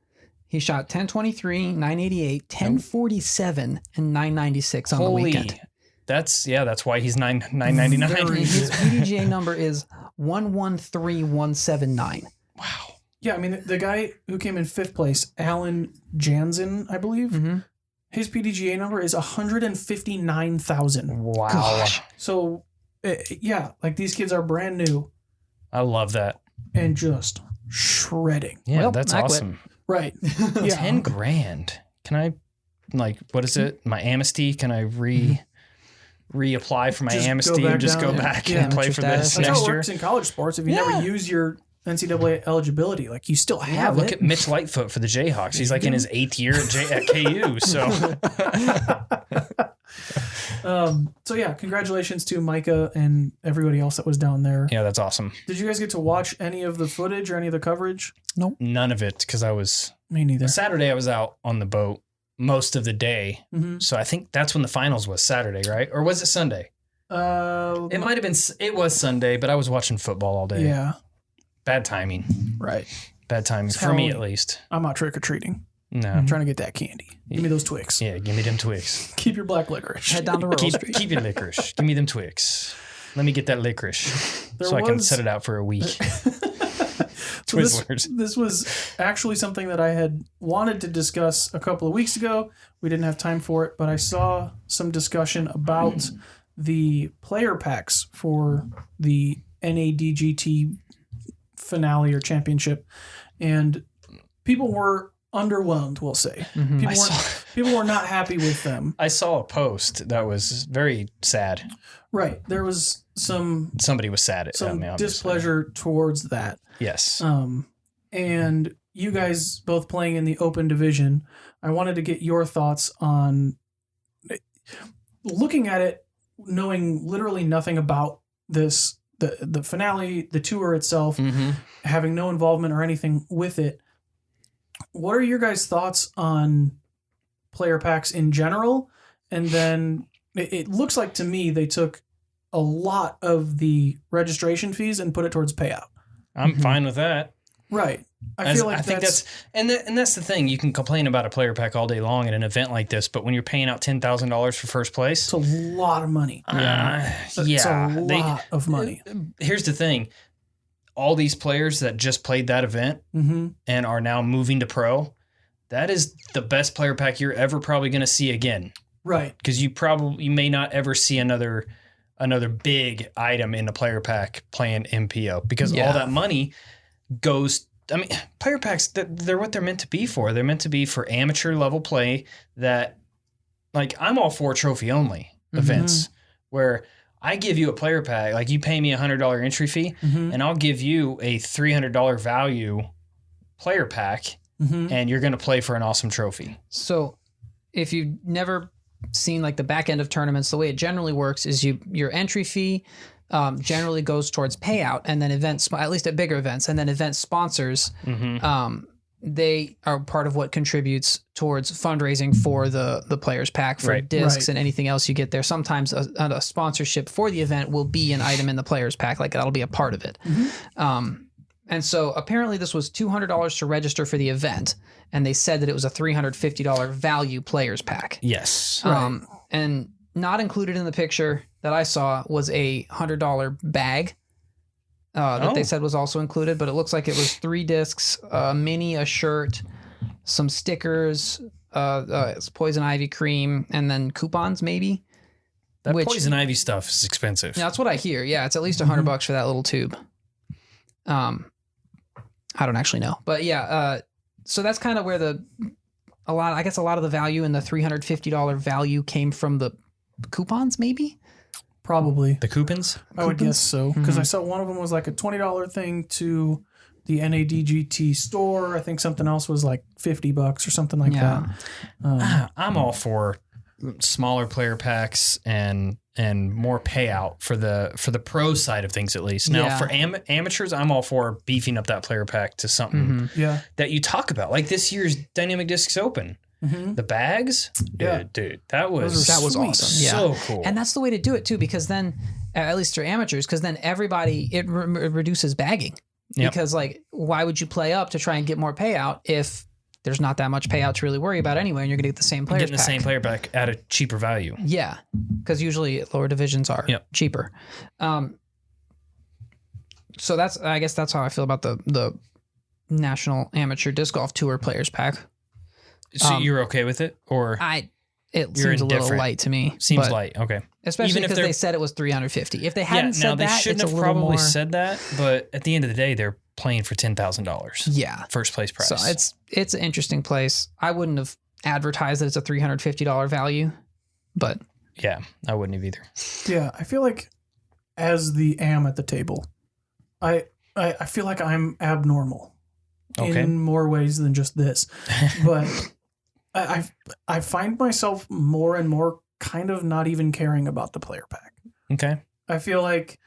He shot 1023, 988, 1047, and 996 on the holy, weekend. that's why he's $999. And his PDGA number is 113179. Wow. Yeah, I mean, the guy who came in fifth place, Alan Jansen, I believe, Mm-hmm. his PDGA number is 159,000. Wow. Gosh. So, yeah, like these kids are brand new I love that. and just shredding. Yeah, Well, that's I quit. awesome. Right. Yeah. 10 grand. Can I, like, what is it? My amnesty? Can I reapply for my Just go amnesty back and just down go there. back Yeah. and play Amateur for this status. That's how next it year? works in college sports. If you Yeah. never use your NCAA eligibility, like you still Yeah, have look it. at Mitch Lightfoot for the Jayhawks. He's like in his 8th year at KU. So So yeah, congratulations to Micah and everybody else that was down there. yeah, that's awesome. Did you guys get to watch any of the footage or any of the coverage? None of it because I was Me neither. Saturday. I was out on the boat most of the day, Mm-hmm. so I think that's when the finals was Saturday, right? Or was it Sunday? It might have been. It was Sunday, but I was watching football all day. Yeah, Bad timing. right. Bad timing It's for me Halloween. at least. I'm not trick or treating. No. I'm trying to get that candy. Give me those Twix. Yeah, give me them Twigs. Keep your black licorice. Head down to Rural Street. Keep your licorice. Give me them Twigs. Let me get that licorice There so I can was- set it out for a week. So Twizzlers. this was actually something that I had wanted to discuss a couple of weeks ago. We didn't have time for it, but I saw some discussion about the player packs for the NADGT finale or championship, and people were underwhelmed, we'll say. Mhm. People were not happy with them. I saw a post that was very sad. Right. There was some Somebody was sad at me, obviously. displeasure towards that. Yes. And you guys both playing in the open division, I wanted to get your thoughts on looking at it, knowing literally nothing about this, the finale, the tour itself, Mm-hmm. having no involvement or anything with it. what are your guys' thoughts on player packs in general? And then it looks like to me they took a lot of the registration fees and put it towards payout. I'm fine with that. Right. I think that's that's the thing. You can complain about a player pack all day long at an event like this, but when you're paying out $10,000 for first place, it's a lot of money. It's a lot of money. Here's the thing. All these players that just played that event and are now moving to pro, that is the best player pack you're ever probably going to see again. Right. Because you may not ever see another big item in the player pack playing MPO, because all that money goes. I mean, player packs, they're what they're meant to be for. They're meant to be for amateur level play. That, like, I'm all for trophy only events where I give you a player pack, like you pay me $100 entry fee, and I'll give you a $300 value player pack, and you're going to play for an awesome trophy. So if you've never seen like the back end of tournaments, the way it generally works is your entry fee generally goes towards payout, and then events, at least at bigger events, and then event sponsors, they are part of what contributes towards fundraising for the players pack for discs and anything else you get there. Sometimes a sponsorship for the event will be an item in the players pack, like that'll be a part of it. And so apparently this was $200 to register for the event, and they said that it was a $350 value players pack. Yes. And not included in the picture that I saw was a $100 bag that they said was also included, but it looks like it was 3 discs, a mini, a shirt, some stickers, poison ivy cream, and then coupons maybe. That poison ivy stuff is expensive. Yeah, that's what I hear. Yeah, it's at least $100 for that little tube. I don't actually know, but yeah. So that's kind of where a lot of the value in the $350 value came from the coupons, maybe. Probably the coupons. I would guess so, because I saw one of them was like a $20 thing to the NADGT store. I think something else was like $50 or something like that. I'm all for smaller player packs and more payout for the pro side of things, at least. Now for amateurs, I'm all for beefing up that player pack to something that you talk about, like this year's Dynamic Discs Open. The bags, dude, that was awesome. So cool. And that's the way to do it too, because then, at least for amateurs, because then everybody, it reduces bagging. Because like, why would you play up to try and get more payout if there's not that much payout to really worry about anyway, and you're going to get the same players pack? Getting the same player pack at a cheaper value. Yeah, because usually lower divisions are cheaper. So I guess that's how I feel about the National Amateur Disc Golf Tour Players Pack. So you're okay with it, or it seems a little light to me. Seems light, okay. Especially because they said it was $350. If they hadn't said they that, shouldn't it's have a little probably more... said that. But at the end of the day, they're playing for $10,000. Yeah, first place prize. So it's an interesting place. I wouldn't have advertised that it's a $350 value, but yeah, I wouldn't have either. Yeah, I feel like as the am at the table, I feel like I'm abnormal in more ways than just this, but. I find myself more and more kind of not even caring about the player pack. Okay. I feel like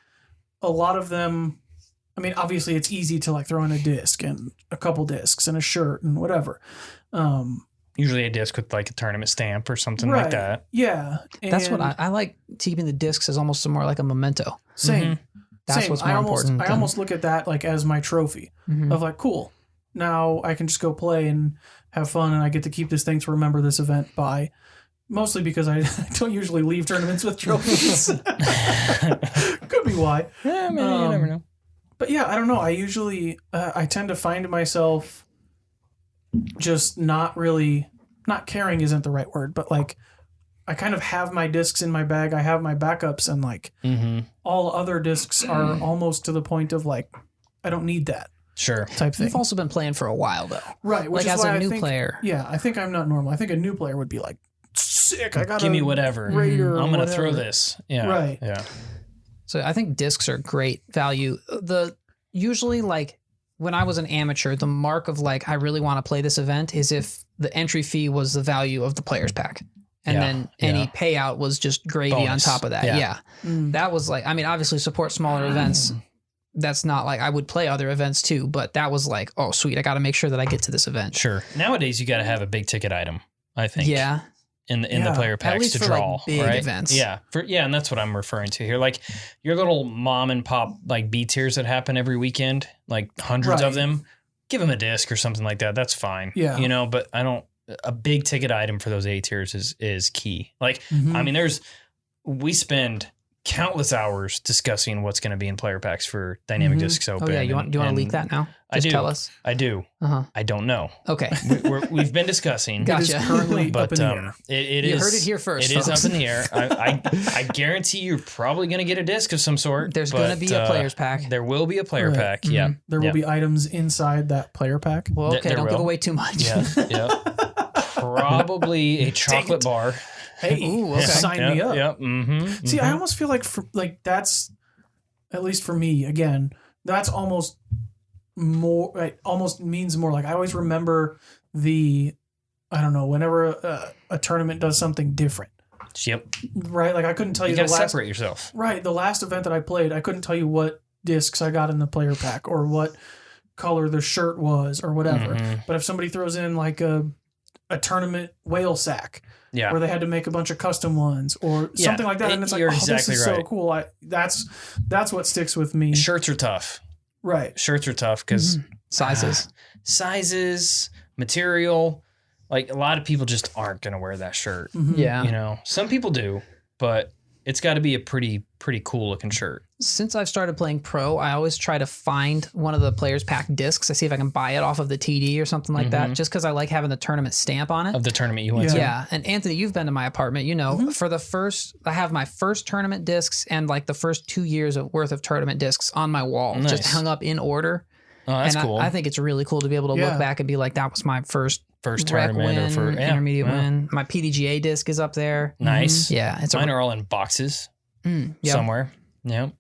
a lot of them, I mean, obviously it's easy to like throw in a disc and a couple discs and a shirt and whatever. Usually a disc with like a tournament stamp or something like that. Yeah. And that's what I like, keeping the discs as almost more like a memento. Same. That's what's more important. I almost look at that like as my trophy of like, cool. Now I can just go play and have fun, and I get to keep this thing to remember this event by. Mostly because I don't usually leave tournaments with trophies. Could be why. Yeah, maybe you never know. But yeah, I don't know. I usually I tend to find myself just not caring isn't the right word, but like I kind of have my discs in my bag. I have my backups, and like all other discs are almost to the point of like I don't need that. Sure. Type thing. You've also been playing for a while though. Right. Which like is as a new player. Yeah, I think I'm not normal. I think a new player would be like, sick. I got give me whatever. Raider I'm going to throw this. Yeah. Right. Yeah. So I think discs are great value. Usually like when I was an amateur, the mark of like, I really want to play this event is if the entry fee was the value of the players pack. And then any payout was just gravy on top of that. Yeah. That was like, I mean, obviously support smaller events that's not like I would play other events too, but that was like, oh sweet, I got to make sure that I get to this event. Sure. Nowadays, you got to have a big ticket item, I think. Yeah. In the player packs least to for, draw, like, big right? events. Yeah, and that's what I'm referring to here. Like your little mom and pop like B tiers that happen every weekend, like hundreds of them. Give them a disc or something like that. That's fine. Yeah, you know. But I don't. A big ticket item for those A tiers is key. Like I mean, we spend countless hours discussing what's going to be in player packs for Dynamic Discs Open. Oh yeah, do you want to leak that now? Just tell us. I do. I don't know. Okay. We've been discussing. Gotcha. It is currently but up in the air. It you is. heard it here first. It is folks. up in the air. I guarantee you're probably going to get a disc of some sort. There's going to be a player's pack. There will be a player pack. Yeah. There will be items inside that player pack. Well, okay, There don't give will. away too much. Yeah. Probably a chocolate bar. Hey, Ooh, okay. sign me up. Yep. Mm-hmm. See, I almost feel like that's, at least for me, again, that's almost more. It almost means more. Like I always remember I don't know, whenever a tournament does something different. Yep. Right, like I couldn't tell you, You the got to last. separate yourself. Right, the last event that I played, I couldn't tell you what discs I got in the player pack or what color the shirt was or whatever. But if somebody throws in like a tournament whale sack, where they had to make a bunch of custom ones or something like that, and it's like, you're oh, exactly this is right. so cool. That's what sticks with me. Shirts are tough. Right. Shirts are tough because Sizes, material. Like a lot of people just aren't going to wear that shirt. Yeah. You know, some people do, but it's got to be a pretty cool looking shirt. Since I've started playing pro, I always try to find one of the players pack discs. I see if I can buy it off of the TD or something like that, just because I like having the tournament stamp on it. Of the tournament you went to. Yeah. And Anthony, you've been to my apartment. You know, for I have my first tournament discs and like the first 2 years worth of tournament discs on my wall, just hung up in order. Oh, that's cool. I think it's really cool to be able to look back and be like, that was my first rec tournament win, intermediate win. My PDGA disc is up there. Nice. Yeah. Mine are all in boxes somewhere. Yeah.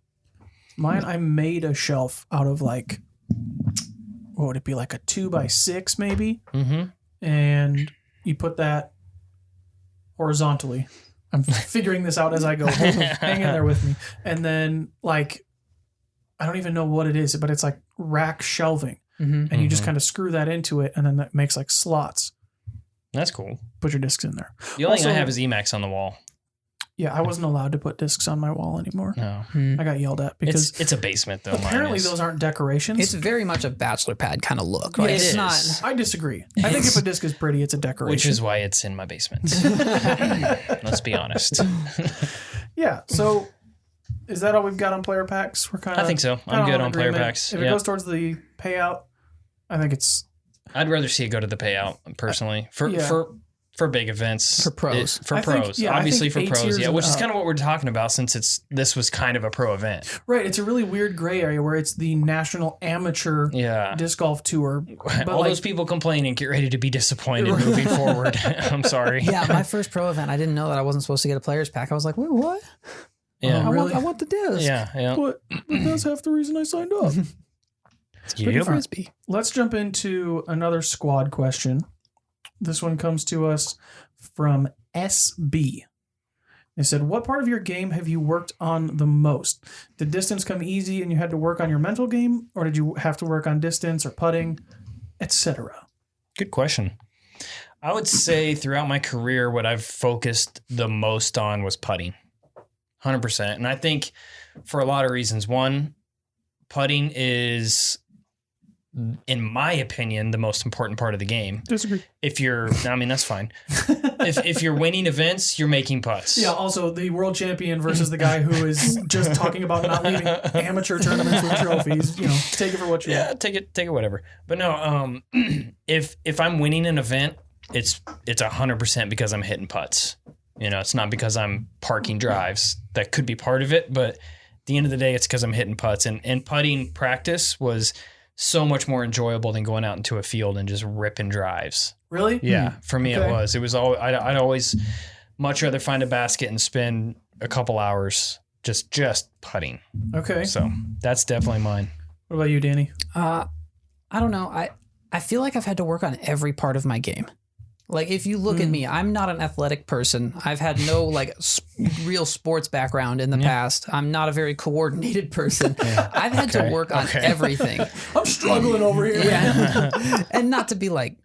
Mine, I made a shelf out of like, what would it be, like a 2x6 maybe? And you put that horizontally. I'm figuring this out as I go. Hang in there with me. And then like, I don't even know what it is, but it's like rack shelving. And you just kind of screw that into it, and then that makes like slots. That's cool. Put your discs in there. The only thing I have is Emacs on the wall. Yeah, I wasn't allowed to put discs on my wall anymore. No. I got yelled at because it's a basement though. apparently those aren't decorations. It's very much a bachelor pad kind of look. Right? It It's is. not. I disagree. I think if a disc is pretty, it's a decoration. Which is why it's in my basement. Let's be honest. Yeah. So is that all we've got on player packs? We're kind of. I think so. I'm good on player packs. If it goes towards the payout, I think it's. I'd rather see it go to the payout personally for big events, For pros. Obviously for A pros, tiers which is and kind of what we're talking about since this was kind of a pro event. Right. It's a really weird gray area where it's the National Amateur Disc Golf Tour. But all those people complaining, get ready to be disappointed moving forward. I'm sorry. Yeah, my first pro event, I didn't know that I wasn't supposed to get a player's pack. I was like, wait, what? Yeah. I want the disc. Yeah. But that's half the reason I signed up. Yep. Frisbee. Let's jump into another squad question. This one comes to us from SB. They said, what part of your game have you worked on the most? Did distance come easy and you had to work on your mental game? Or did you have to work on distance or putting, etc.? Good question. I would say throughout my career, what I've focused the most on was putting. 100%. And I think for a lot of reasons. One, putting is, in my opinion, the most important part of the game. Disagree. That's fine. if you're winning events, you're making putts. Yeah, also the world champion versus the guy who is just talking about not leaving amateur tournaments with trophies. You know, take it for what you want. Take it whatever. But no, if I'm winning an event, it's 100% because I'm hitting putts. You know, it's not because I'm parking drives. That could be part of it, but at the end of the day, it's because I'm hitting putts. And putting practice was so much more enjoyable than going out into a field and just ripping drives. Really? Yeah, for me it was. It was all. I'd always much rather find a basket and spend a couple hours just putting. Okay. So that's definitely mine. What about you, Danny? I don't know. I feel like I've had to work on every part of my game. Like, if you look at me, I'm not an athletic person. I've had no like real sports background in the past. I'm not a very coordinated person. I've had to work on everything. I'm struggling over here. Yeah. And not to be like,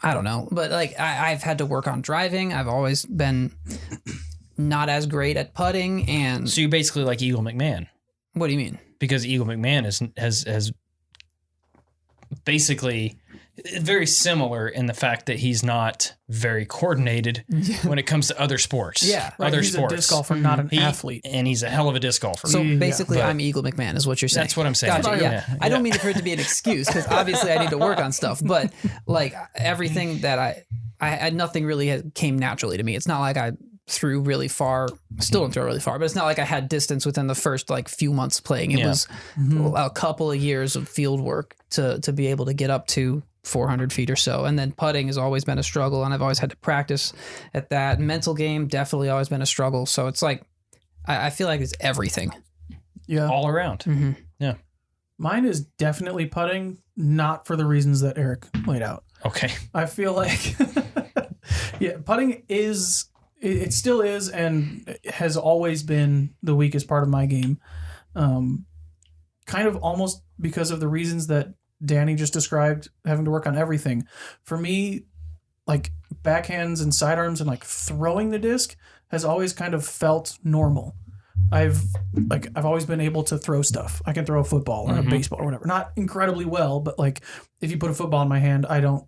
I don't know, but like I've had to work on driving. I've always been not as great at putting. And So you basically like Eagle McMahon. What do you mean? Because Eagle McMahon has basically very similar in the fact that he's not very coordinated when it comes to other sports. Yeah. Right, other he's sports. a disc golfer, not an athlete. And he's a hell of a disc golfer. So basically, but- I'm Eagle McMahon, is what you're saying. That's what I'm saying. Gotcha. Yeah. I don't mean for it to be an excuse, because obviously I need to work on stuff. But like everything that I had, nothing really came naturally to me. It's not like I threw really far. Still don't throw really far, but it's not like I had distance within the first like few months playing. It was a couple of years of field work to be able to get up to 400 feet or so. And then putting has always been a struggle, and I've always had to practice at that. Mental game, definitely always been a struggle. So it's like, I feel like it's everything. Yeah. All around. Mm-hmm. Yeah. Mine is definitely putting, not for the reasons that Eric laid out. Okay. I feel like, putting is, it still is, and has always been the weakest part of my game. Kind of almost because of the reasons that Danny just described, having to work on everything. For me, like backhands and sidearms and like throwing the disc has always kind of felt normal. I've always been able to throw stuff. I can throw a football or a baseball or whatever. Not incredibly well, but like if you put a football in my hand, I don't,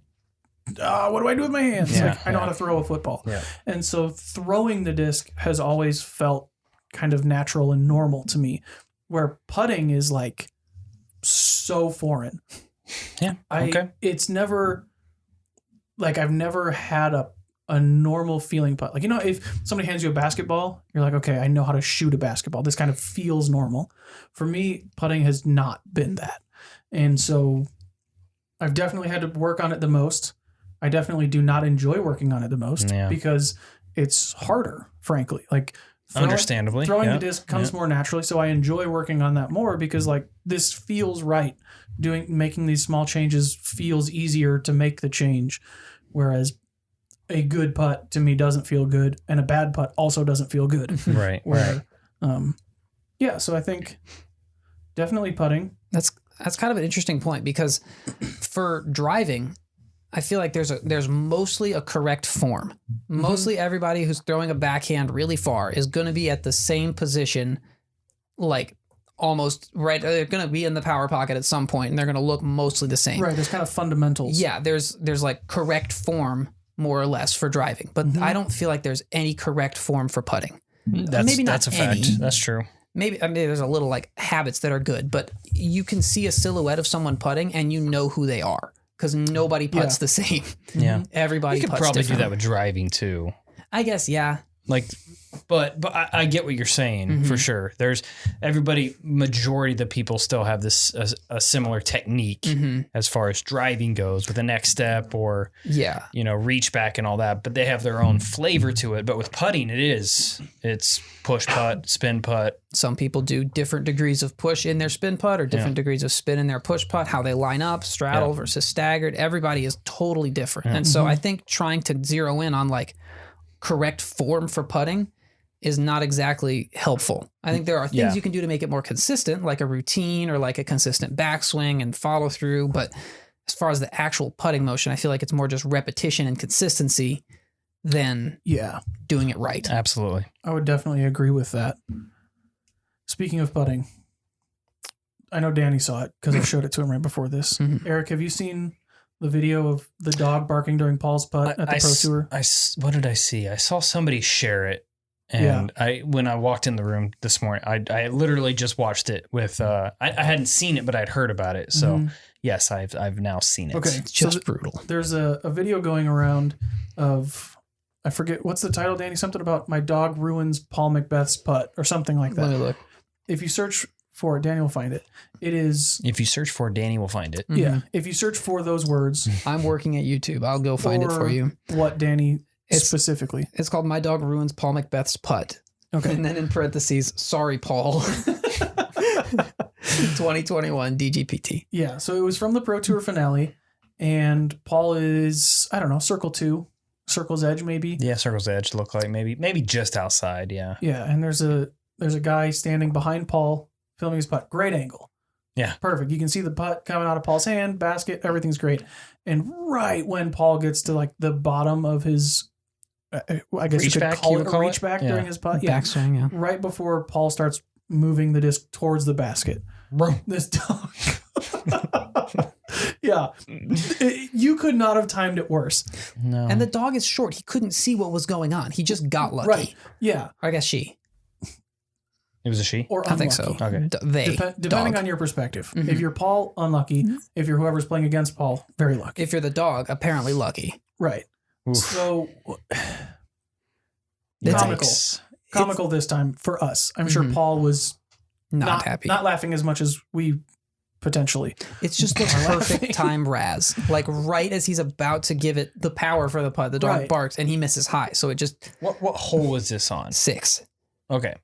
what do I do with my hands? Yeah, like I know how to throw a football. Yeah. And so throwing the disc has always felt kind of natural and normal to me, where putting is like so foreign. Yeah. Okay. It's never like, I've never had a normal feeling putt. Like, you know, if somebody hands you a basketball, you're like, okay, I know how to shoot a basketball. This kind of feels normal. For me, putting has not been that. And so I've definitely had to work on it the most. I definitely do not enjoy working on it the most because it's harder, frankly. Like understandably, throwing the disc comes more naturally. So I enjoy working on that more because like this feels right. Making these small changes feels easier to make the change. Whereas a good putt to me doesn't feel good, and a bad putt also doesn't feel good. Right. So I think definitely putting. That's kind of an interesting point, because for driving, I feel like there's mostly a correct form. Mostly everybody who's throwing a backhand really far is going to be at the same position, like almost right. They're going to be in the power pocket at some point, and they're going to look mostly the same. Right. There's kind of fundamentals. Yeah. There's like correct form more or less for driving, but I don't feel like there's any correct form for putting. That's a fact. That's true. Maybe there's a little like habits that are good, but you can see a silhouette of someone putting and you know who they are, because nobody putts the same. Yeah. Everybody You could putts probably different. do that with driving too. I guess, yeah. Like, but I get what you're saying for sure. There's majority of the people still have this a similar technique as far as driving goes with the next step or reach back and all that, but they have their own flavor to it. But with putting, it's push putt, spin putt. Some people do different degrees of push in their spin putt or different degrees of spin in their push putt, how they line up, straddle versus staggered. Everybody is totally different. And so I think trying to zero in on like correct form for putting is not exactly helpful. I think there are things you can do to make it more consistent, like a routine or like a consistent backswing and follow through. But as far as the actual putting motion, I feel like it's more just repetition and consistency than doing it right. Absolutely. I would definitely agree with that. Speaking of putting, I know Danny saw it because I showed it to him right before this. Eric, have you seen the video of the dog barking during Paul's putt at the Pro Tour? What did I see? I saw somebody share it. And when I walked in the room this morning, I literally just watched it with, I hadn't seen it, but I'd heard about it. So yes, I've now seen it. Okay. It's just brutal. There's a video going around of, I forget, what's the title, Danny? Something about my dog ruins Paul Macbeth's putt or something like that. Let me look. If you search for it, Danny will find it. It is. If you search for Danny will find it. Yeah. If you search for those words. I'm working at YouTube. I'll go find it for you. What Danny specifically? It's called My Dog Ruins Paul Macbeth's Putt. Okay. And then in parentheses, sorry, Paul. 2021 DGPT. Yeah. So it was from the Pro Tour finale, and Paul is, I don't know, circle 2, Circle's Edge, maybe. Yeah, Circle's Edge look like maybe just outside. Yeah. Yeah, and there's a guy standing behind Paul filming his putt. Great angle. Yeah. Perfect. You can see the putt coming out of Paul's hand, basket, everything's great. And right when Paul gets to like the bottom of his, I guess you could call it a reach back during his putt. Yeah. Backswing, yeah. Right before Paul starts moving the disc towards the basket. Bro. This dog. Yeah. You could not have timed it worse. No. And the dog is short. He couldn't see what was going on. He just got lucky. Right. Yeah. Or I guess she. It was a she? Or I unlucky. think so. Okay. Depending dog. on your perspective. If you're Paul, unlucky. If you're whoever's playing against Paul, very lucky. If you're the dog, apparently lucky. Right. Oof. So It's- comical this time for us. I'm sure Paul was Not happy. not laughing as much as we potentially. It's just the perfect time Raz. Like right as he's about to give it the power for the putt, the dog Right. barks and he misses high. So it just What hole was this on? 6. Okay.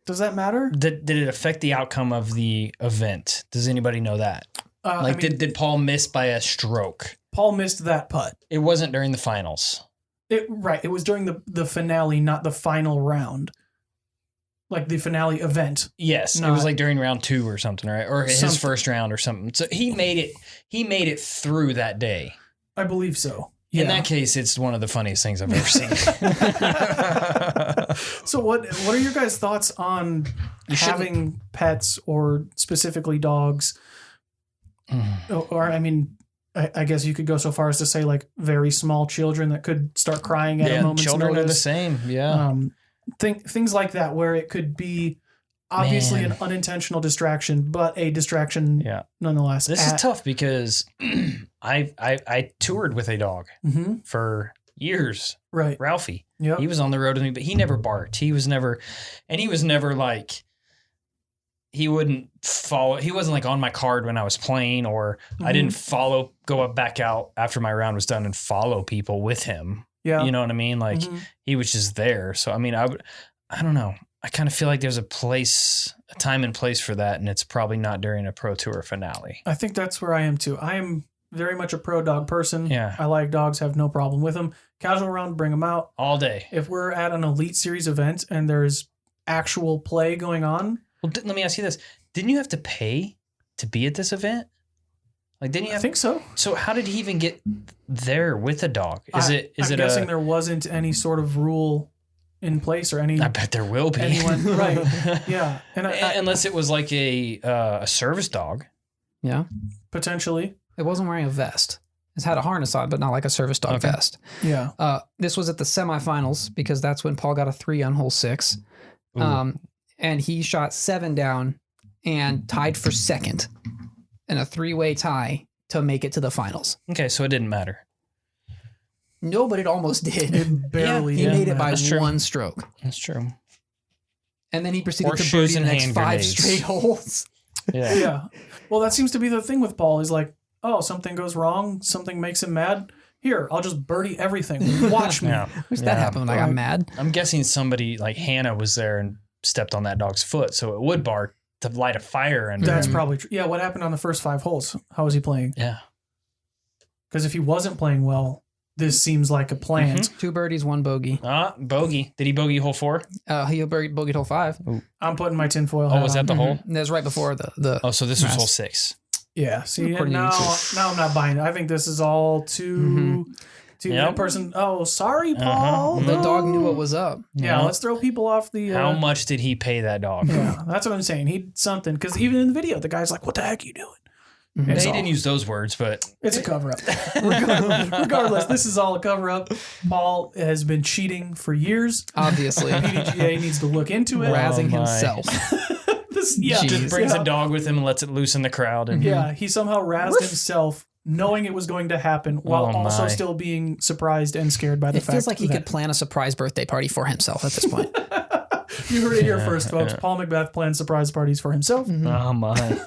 Does that matter? Did it affect the outcome of the event? Does anybody know that? I mean, did Paul miss by a stroke? Paul missed that putt. It wasn't during the finals. Right. It was during the finale, not the final round. Like the finale event. Yes, it Not- was like during round 2 or something, right? Or his Something. first round or something. So he made it through that day. I believe so. Yeah. In that case, it's one of the funniest things I've ever seen. So what are your guys' thoughts on having pets or specifically dogs? Or I mean, I guess you could go so far as to say like very small children that could start crying at a moment's children are the notice. same. Yeah. Things like that where it could be obviously Man. an unintentional distraction, but a distraction nonetheless. This is tough because I toured with a dog Mm-hmm. for years. Right. Ralphie. Yep. He was on the road with me, but he never barked. He was never like, he wouldn't follow. He wasn't like on my card when I was playing, or I didn't go back out after my round was done and follow people with him. Yeah. You know what I mean? Like he was just there. So, I mean, I don't know. I kind of feel like there's a time and place for that. And it's probably not during a pro tour finale. I think that's where I am too. I am very much a pro dog person. Yeah. I like dogs, have no problem with them. Casual round, bring them out. All day. If we're at an Elite Series event and there's actual play going on. Well, let me ask you this. Didn't you have to pay to be at this event? Like, didn't you I have think so. So how did he even get there with a dog? I'm guessing there wasn't any sort of rule in place or any. I bet there will be. Anyone, right. Yeah. And unless it was like a service dog. Yeah. Potentially. It wasn't wearing a vest. It had a harness on, but not like a service dog vest. Yeah. This was at the semifinals because that's when Paul got a 3 on hole 6. And he shot 7 down and tied for second in a 3-way tie to make it to the finals. Okay, so it didn't matter. No, but it almost did. It barely He did. made it by That's true. 1 stroke. That's true. And then he proceeded to Horseshoes birdie the and next hand 5 grenades. straight holes. Yeah. Yeah. Well, that seems to be the thing with Paul. He's like, oh, something goes wrong. Something makes him mad. Here, I'll just birdie everything. Watch me. Yeah. That happened when I got mad. I'm guessing somebody like Hannah was there and stepped on that dog's foot, so it would bark to light a fire. And That's probably true. Yeah, what happened on the first 5 holes? How was he playing? yeah. Because if he wasn't playing well, this seems like a plan. 2 birdies, 1 bogey. Bogey. Did he bogey hole 4? He bogeyed hole 5. I'm putting my tinfoil Oh, hat was that on. the hole? That was right before the Oh, so this was Nice. hole 6. Yeah. See, According to now YouTube. I'm not buying it. I think this is all too Yep. that person. Oh, sorry, Paul. The dog knew Oh. what was up. Yeah, let's throw people off the. How much did he pay that dog? Yeah, that's what I'm saying. He something because even in the video, the guy's like, "What the heck are you doing?" They It's didn't all- use those words, but It's a cover up. Regardless, this is all a cover up. Paul has been cheating for years. Obviously. PDGA needs to look into it. Razzing my. himself. Yeah, just Jeez. brings a dog with him and lets it loose in the crowd. And Yeah, he somehow razzed himself, knowing it was going to happen, while Oh, also my. still being surprised and scared by the It fact feels like he that could plan a surprise birthday party for himself at this point. you heard it here first, folks. Paul Macbeth plans surprise parties for himself. Oh my.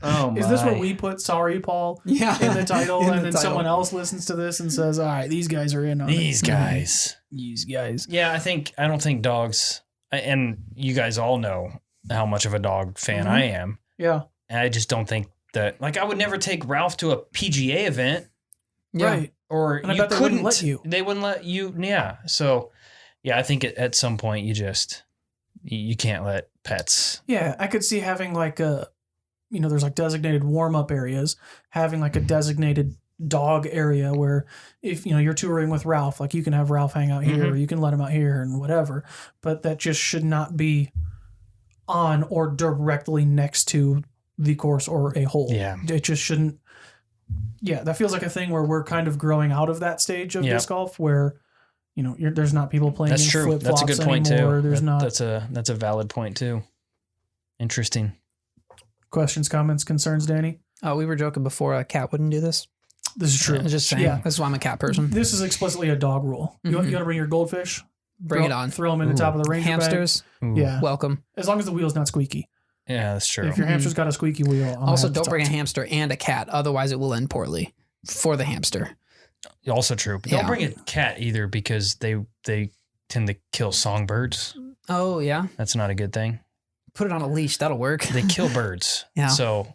Oh my. Is this where we put "Sorry, Paul" Yeah. in the title, In and the then title. someone else listens to this and says, "All right, these guys are in on These guys. These guys." Yeah, I don't think dogs, and you guys all know how much of a dog fan I am. Yeah. And I just don't think that, like, I would never take Ralph to a PGA event. Yeah. Right. Or And I you bet they couldn't wouldn't let you. They wouldn't let you. Yeah. So, yeah, I think at some point you can't let pets. Yeah, I could see having like there's like designated warm up areas, having like a designated dog area where if you're touring with Ralph, like you can have Ralph hang out here, or you can let him out here and whatever. But that just should not be on or directly next to the course or a hole. Yeah. It just shouldn't. Yeah, that feels like a thing where we're kind of growing out of that stage of disc golf where there's not people playing That's in true. flip flops That's a good point anymore. too. There's not That's a valid point too. Interesting. questions, comments, concerns, Danny. Oh, we were joking before a cat wouldn't do this. This is true. I was just saying. Yeah. This is why I'm a cat person. This is explicitly a dog rule. You got to bring your goldfish. Bring it on. Throw them in the top of the ranger Hamsters, bag. Yeah. welcome. As long as the wheel's not squeaky. Yeah, that's true. If your hamster's got a squeaky wheel, Also, don't bring a hamster and a cat. Otherwise, it will end poorly for the hamster. Also true. But don't bring a cat either because they tend to kill songbirds. Oh, yeah. That's not a good thing. Put it on a leash. That'll work. They kill birds. Yeah. So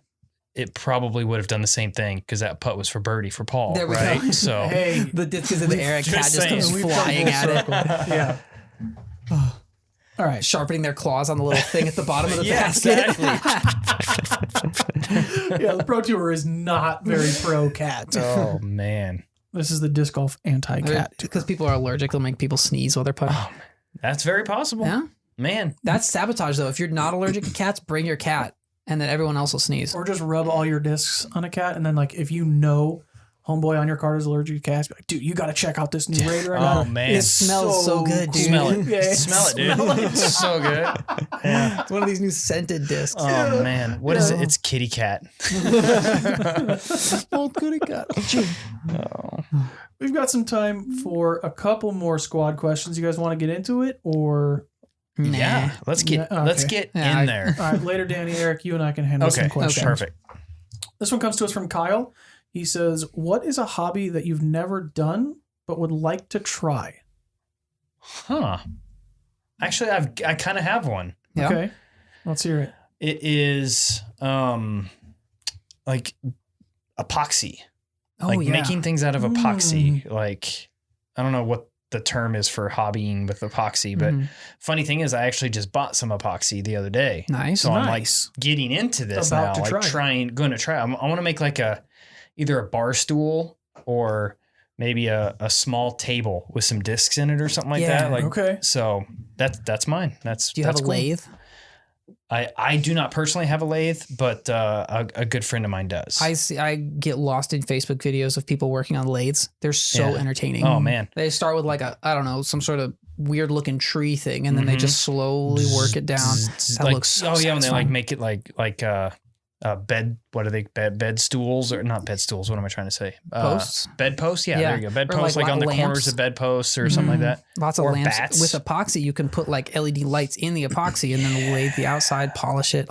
it probably would have done the same thing because that putt was for birdie for Paul. There we right? go. So Hey, The disc is in the air. A cat just saying. comes we've come flying full at it. circle. Yeah. All right. Sharpening their claws on the little thing at the bottom of the Yeah, basket. Yeah, the Pro Tour is not very pro cat. oh man, This is the disc golf anti-cat. Because people are allergic. They'll make people sneeze while they're putting. that's very possible. Yeah. Man, That's sabotage, though. If you're not allergic to cats, bring your cat, and then everyone else will sneeze. Or just rub all your discs on a cat, and then like if homeboy on your card is allergic to cats, be like, dude, you got to check out this new Raider. oh man, It smells so good, dude. Smell it. Yeah. Smell it, dude. It's so good. Yeah. It's one of these new scented discs. Oh man, what is it? It's kitty cat. Old goody cat. Oh. We've got some time for a couple more squad questions. You guys want to get into it, or Nah. Yeah, let's get Yeah, okay. in there. all right, later, Danny, Eric, you and I can handle some Okay, questions. perfect. This one comes to us from Kyle. He says, "What is a hobby that you've never done but would like to try?" Huh. Actually, I kind of have one. Yeah. Okay, let's hear it. It is like epoxy. Oh, Like yeah. making things out of epoxy. Like I don't know what the term is for hobbying with epoxy, but funny thing is I actually just bought some epoxy the other day. Nice. So I'm Nice. like getting into this About now, to like try. going to try. I want to make like either a bar stool or maybe a small table with some discs in it or something like Yeah, that. Like okay. So that's mine. Do you have a cool. lathe? I do not personally have a lathe, but a good friend of mine does. I get lost in Facebook videos of people working on lathes. They're so Yeah. entertaining. Oh man. They start with like some sort of weird looking tree thing, and then they just slowly work it down. That like, looks so when they like satisfying. make it like bed. What are they? Bed stools or not bed stools? What am I trying to say? Posts? Bed posts. Yeah, Yeah. there you go. Bed Or posts, like like on the lamps. corners of bed posts or something like that. Lots of or lamps. bats. With epoxy, you can put like LED lights in the epoxy and then lathe the outside, polish it.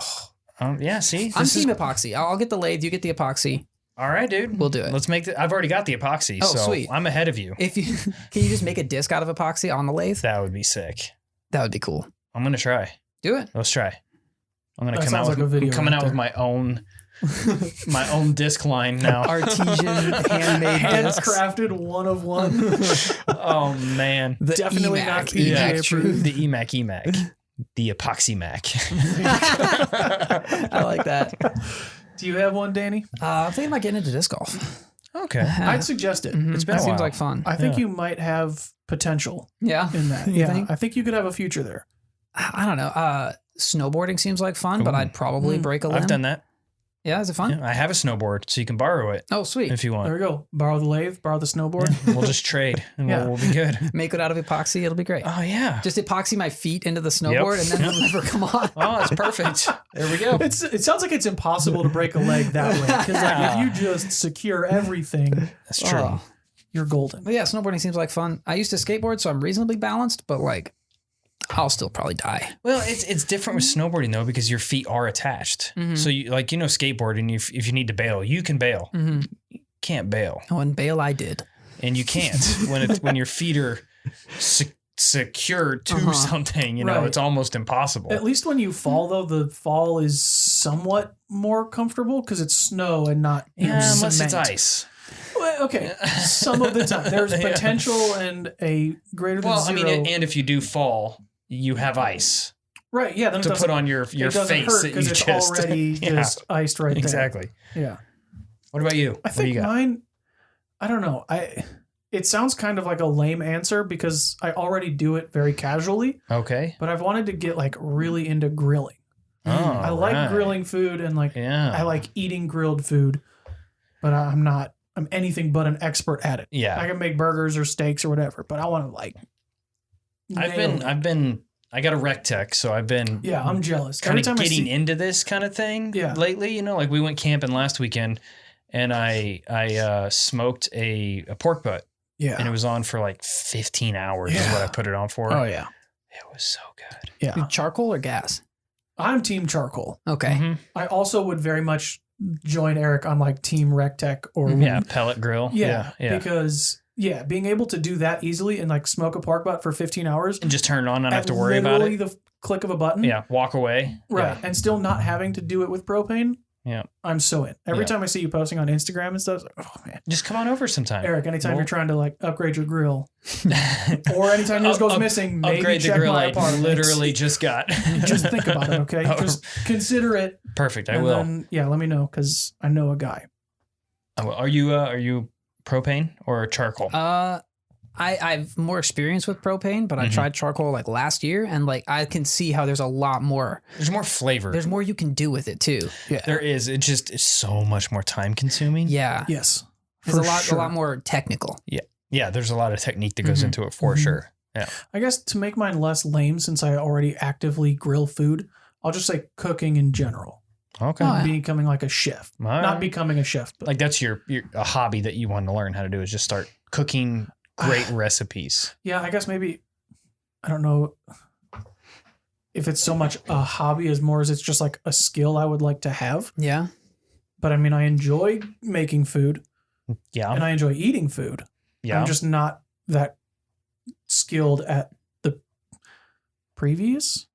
Yeah. See, I'm this is team epoxy. I'll get the lathe. You get the epoxy. all right, dude. We'll do it. Let's make I've already got the epoxy, Oh, so sweet. I'm ahead of you. If you can, you just make a disc out of epoxy on the lathe. That would be sick. That would be cool. I'm gonna try. Do it. Let's try. I'm gonna That come out sounds with like a video I'm coming right out with there. my own disc line now. Artesian handmade discs. Handcrafted one of one. Oh man. The Definitely EMAC, not PGA Yeah, approved. the EMAC. The epoxy Mac. I like that. Do you have one, Danny? I'm thinking about getting into disc golf. Okay. I'd suggest it. It's been That a seems while. like fun. I think Yeah. you might have potential Yeah. in that. You Yeah, think? I think you could have a future there. I don't know. Snowboarding seems like fun, but Ooh. I'd probably break a limb. I've done that. Yeah, is it fun? Yeah, I have a snowboard, so you can borrow it Oh, sweet. if you There want. we go. Borrow the lathe, borrow the snowboard. We'll just trade and Yeah. we'll be good. Make it out of epoxy. It'll be great. Oh yeah. Just epoxy my feet into the snowboard and then they'll never come on. Oh, that's perfect. There we go. It sounds like it's impossible to break a leg that way. Because like, if you just secure everything, That's true. Oh. you're golden. But yeah, snowboarding seems like fun. I used to skateboard, so I'm reasonably balanced, but like I'll still probably die. Well, it's different with snowboarding though because your feet are attached. So you skateboarding. If you need to bail, you can bail. You can't bail, Oh, and bail I did. and you can't when your feet are secured to something. Right. It's almost impossible. At least when you fall, though, the fall is somewhat more comfortable because it's snow and not Yeah, unless it's cement. ice. Well, okay, some of the time there's potential and a greater than zero. And if you do fall, you have ice. Right, yeah. Then to put on your it doesn't face hurt that you because it's just already just iced right there. Exactly. Yeah. What about you? I think mine. I don't know. It sounds kind of like a lame answer because I already do it very casually. Okay. But I've wanted to get like really into grilling. Oh, I like grilling food and like I like eating grilled food, but I'm anything but an expert at it. Yeah. I can make burgers or steaks or whatever, but I want to like. I got a rec tech, so I've been I'm jealous. Kind of getting into this kind of thing lately. You know, like we went camping last weekend and I smoked a pork butt. Yeah. And it was on for like 15 hours is what I put it on for. Oh, yeah. It was so good. Yeah. Dude, charcoal or gas? I'm team charcoal. Okay. Mm-hmm. I also would very much join Eric on like team Rectech or pellet grill. Yeah. Because being able to do that easily and like smoke a pork butt for 15 hours and just turn it on, not have to worry about it. The click of a button. Yeah. Walk away. Right. And still not having to do it with propane. Yeah. I'm so in. Every time I see you posting on Instagram and stuff, it's like, oh man. Just come on over sometime. Eric, anytime you're trying to like upgrade your grill or anytime yours goes missing, maybe upgrade check the grill my I apartment. Literally just got. Just think about it, okay? Just consider it. Perfect. I will. Then, let me know because I know a guy. Are you propane or charcoal? I've more experience with propane, but I tried charcoal like last year, and like I can see how there's a lot more. There's more flavor. There's more you can do with it too. Yeah, there is. It just is so much more time consuming. Yeah. Yes. It's a lot more technical. Yeah. Yeah. There's a lot of technique that goes into it for sure. Yeah. I guess to make mine less lame, since I already actively grill food, I'll just say cooking in general. Okay. Becoming like a chef. Not becoming a chef, but like that's a hobby that you want to learn how to do is just start cooking great recipes. Yeah, I guess maybe, I don't know if it's so much a hobby as more as it's just like a skill I would like to have. Yeah. But I mean, I enjoy making food. Yeah. And I enjoy eating food. Yeah. I'm just not that skilled at the previous.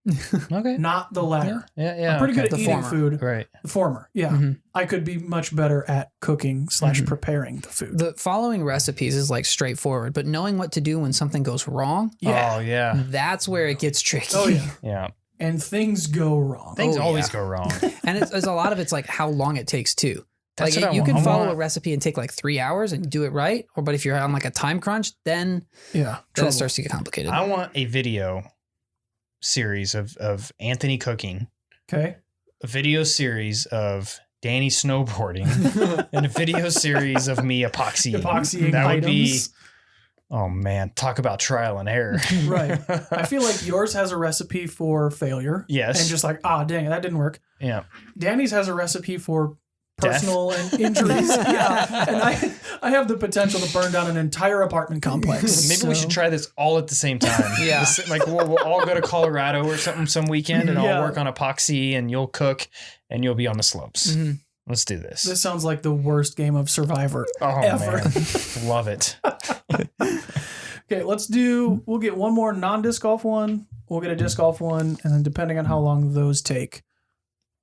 Okay. Not the latter. Yeah. I'm pretty good at eating food. Right. The former. Yeah. Mm-hmm. I could be much better at cooking / preparing the food. The following recipes is like straightforward, but knowing what to do when something goes wrong. Yeah. Oh, yeah. That's where it gets tricky. Oh, yeah. Yeah. And things go wrong. Things always go wrong. And it's a lot of it's like how long it takes too. Like you can follow a recipe and take like 3 hours and do it right. But if you're on like a time crunch, then it starts to get complicated. I want a video series of Anthony cooking. Okay. A video series of Danny snowboarding and a video series of me epoxying. That would be, oh man, talk about trial and error. Right. I feel like yours has a recipe for failure. Yes. And just like, dang, that didn't work. Yeah. Danny's has a recipe for personal and injuries. Yeah. And I have the potential to burn down an entire apartment complex. Maybe we should try this all at the same time. Yeah. Like we'll all go to Colorado or something some weekend and I'll work on epoxy and you'll cook and you'll be on the slopes. Mm-hmm. Let's do this. This sounds like the worst game of Survivor ever. Man. Love it. Okay, we'll get one more non-disc golf one. We'll get a disc golf one. And then depending on how long those take,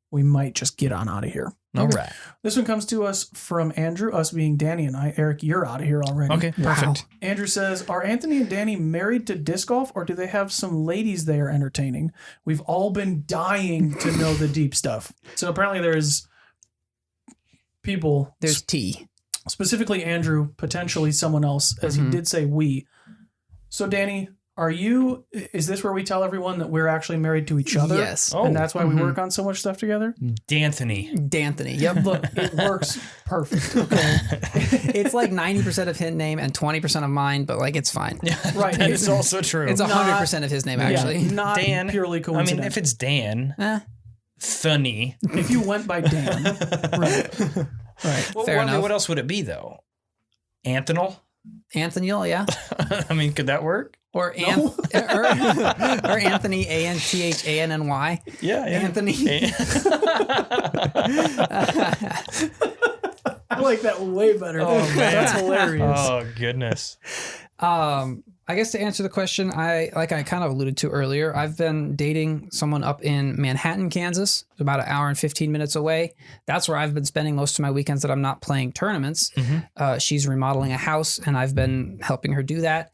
we might just get on out of here. All right. This one comes to us from Andrew, us being Danny and I. Eric, you're out of here already. Okay, perfect. Wow. Andrew says, are Anthony and Danny married to disc golf or do they have some ladies they are entertaining? We've all been dying to know the deep stuff. So apparently there's people. There's tea. Specifically Andrew, potentially someone else, as he did say we. So Danny, is this where we tell everyone that we're actually married to each other? Yes. And that's why we work on so much stuff together? D'Anthony. Yep. Look, it works perfect. Okay. It's like 90% of his name and 20% of mine, but like it's fine. Right. It's also true. It's 100% of his name actually. Yeah, not Dan, purely coincidental. I mean, if it's Dan, Thunny. If you went by Dan. Right. Right. Fair enough. What else would it be though? Anthony? Anthony, yeah. I mean, could that work? Or or Anthony ANTHANNY. Yeah, Anthony. I like that way better. Oh man, that's hilarious. Oh goodness. I guess to answer the question, I kind of alluded to earlier, I've been dating someone up in Manhattan, Kansas, about an hour and 15 minutes away. That's where I've been spending most of my weekends that I'm not playing tournaments. She's remodeling a house, and I've been helping her do that.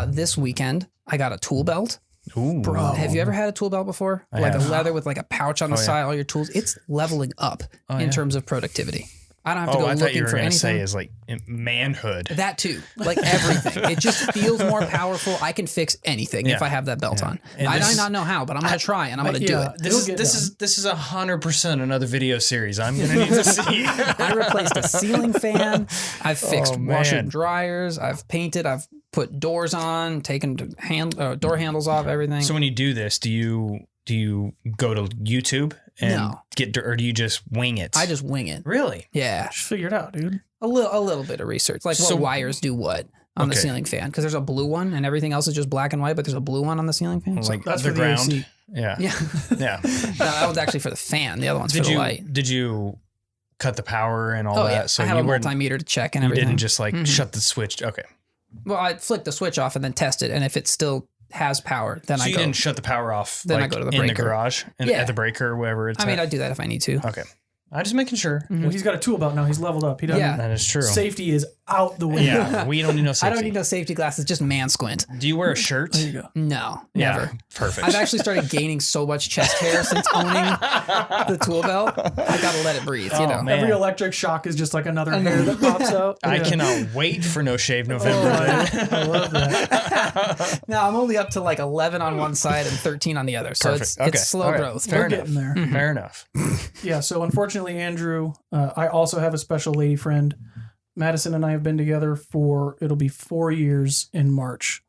This weekend, I got a tool belt. Ooh. Bro, have you ever had a tool belt before? I Like have. a leather with like a pouch on the side, all your tools. It's leveling up in terms of productivity. I don't have to go I thought you looking were for going to anything. say is like manhood. That too, like everything. It just feels more powerful. I can fix anything if I have that belt on. And I this- might not know how, but I'm gonna try and I'm gonna do it. This is 100% another video series I'm going to need to see. I replaced a ceiling fan. I've fixed man. washer and dryers. I've painted. I've put doors on, taken door handles off, everything. So when you do this, do you go to YouTube and No. or do you just wing it? I just wing it. Really? Yeah, Just figure it out, dude. a little bit of research, like So- what wires do what on the Okay. ceiling fan, because there's a blue one and everything else is just black and white, but there's a blue one on the ceiling fan. Like That's the for the ground. AC. Yeah. Yeah, Yeah. that one's actually for the fan. The other one's for the light. Did you cut the power and all Oh that? yeah, So I have you a weren't, multimeter to check and you everything. didn't just like shut the switch. Okay. Well, I flick the switch off and then test it, and if it still has power, then So I you go. didn't shut the power off Then I like, go to the in the breaker. garage and Yeah. at the breaker or wherever it's I mean, at? I do that if I need to. Okay. I'm just making sure. Well, he's got a tool belt now. He's leveled up. He doesn't. Yeah. That is true. Safety is out the window. Yeah. We don't need no I safety. don't need no safety glasses, just man squint. Do you wear a shirt? There you go. No, Yeah. never. Perfect. I've actually started gaining so much chest hair since owning the tool belt. I gotta let it breathe, you know. man. Every electric shock is just like another hair that pops out. I Yeah. cannot wait for No Shave November. I love that. No, I'm only up to like 11 on one side and 13 on the other, so Perfect. Okay. it's slow All right. growth. Fair We're enough. getting there. Fair enough. Yeah, so unfortunately, Andrew, I also have a special lady friend. Madison and I have been together it'll be 4 years in March.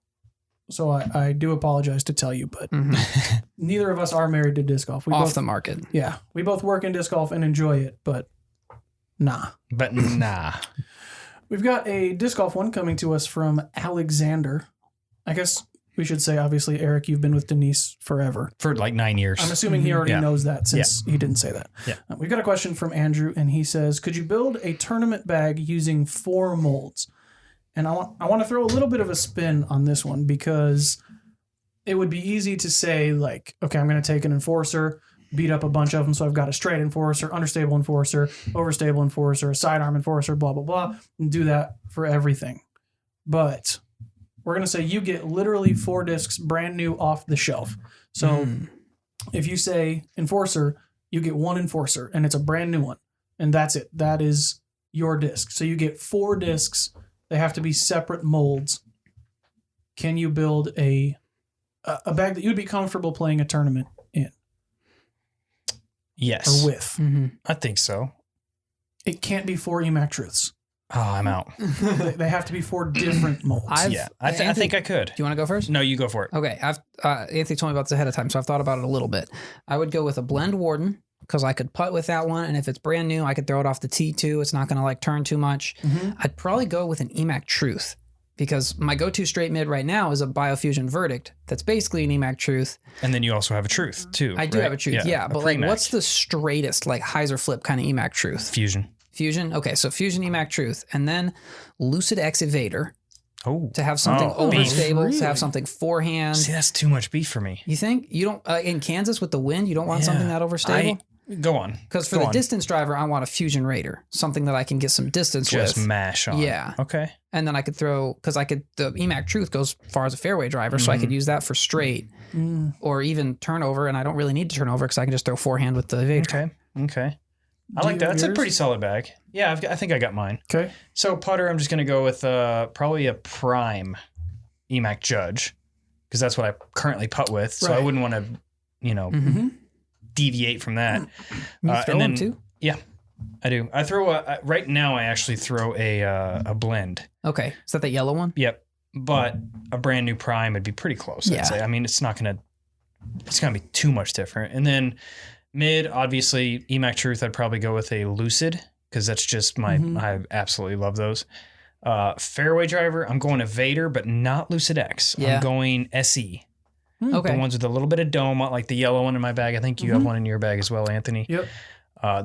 So I do apologize to tell you, but neither of us are married to disc golf. We Off both, the market. yeah, we both work in disc golf and enjoy it, but nah. But nah. We've got a disc golf one coming to us from Alexander. I guess we should say, obviously, Eric, you've been with Denise forever. For like 9 years. I'm assuming he already Yeah. knows that since he didn't say that. Yeah. We've got a question from Andrew, and he says, could you build a tournament bag using 4 molds? And I want to throw a little bit of a spin on this one because it would be easy to say, like, okay, I'm going to take an enforcer, beat up a bunch of them. So I've got a straight enforcer, understable enforcer, overstable enforcer, a sidearm enforcer, blah, blah, blah, and do that for everything. But we're going to say you get literally 4 discs brand new off the shelf. So if you say enforcer, you get 1 enforcer and it's a brand new one. And that's it. That is your disc. So you get 4 discs. They have to be separate molds. Can you build a bag that you'd be comfortable playing a tournament in Yes. or with? I think so. It can't be 4 EMAC truths. Oh, I'm out. They have to be 4 different molds. Yeah. I think I could. Do you want to go first? No, you go for it. Okay, Anthony told me about this ahead of time, so I've thought about it a little bit. I would go with a blend warden because I could putt with that one, and if it's brand new, I could throw it off the tee too. It's not going to like turn too much. I'd probably go with an EMAC Truth because my go-to straight mid right now is a Biofusion Verdict. That's basically an EMAC Truth. And then you also have a truth too. I do right? have a Truth, yeah, a but like, pre-Mac. what's the straightest like hyzer flip kind of EMAC Truth? Fusion? Fusion. Okay, so Fusion EMAC Truth, and then Lucid X Evader Oh, to have something beef. overstable, Really? to have something forehand. See, that's too much beef for me. You think you don't in Kansas with the wind? You don't want something that overstable? Go on. Because for the distance driver, I want a Fusion Raider, something that I can get some distance Just with. mash on. Yeah. Okay. And then I could throw, because the EMAC Truth goes far as a fairway driver, so I could use that for straight or even turnover, and I don't really need to turn over because I can just throw forehand with the Evader. Okay. I Do like you that. have That's a yours? pretty solid bag. Yeah, I think I got mine. Okay. So putter, I'm just going to go with probably a prime EMAC Judge because that's what I currently putt with. So I Right. wouldn't want to, deviate from that. You throw and them then, too? Yeah, I do. I throw right now. I actually throw a blend. Okay. Is that the yellow one? Yep. But a brand new prime would be pretty close. Yeah. I'd say. I mean, it's not gonna be too much different. And then mid, obviously EMAC Truth. I'd probably go with a Lucid because that's just I absolutely love those. Fairway driver, I'm going Evader, but not Lucid X. Yeah. I'm going SE. Okay. The ones with a little bit of dome, like the yellow one in my bag. I think you have one in your bag as well, Anthony. Yep.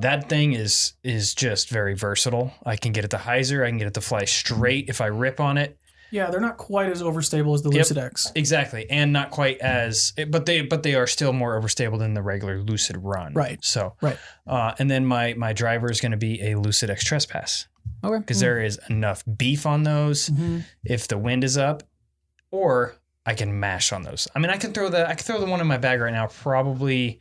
That thing is just very versatile. I can get it to hyzer. I can get it to fly straight if I rip on it. Yeah, they're not quite as overstable as the Yep. Lucid X. Exactly, and not quite as, but they are still more overstable than the regular Lucid Run. Right. So, Right. And then my driver is going to be a Lucid X Trespass Okay. because there is enough beef on those. If the wind is up, or I can mash on those. I mean, I can throw the one in my bag right now, probably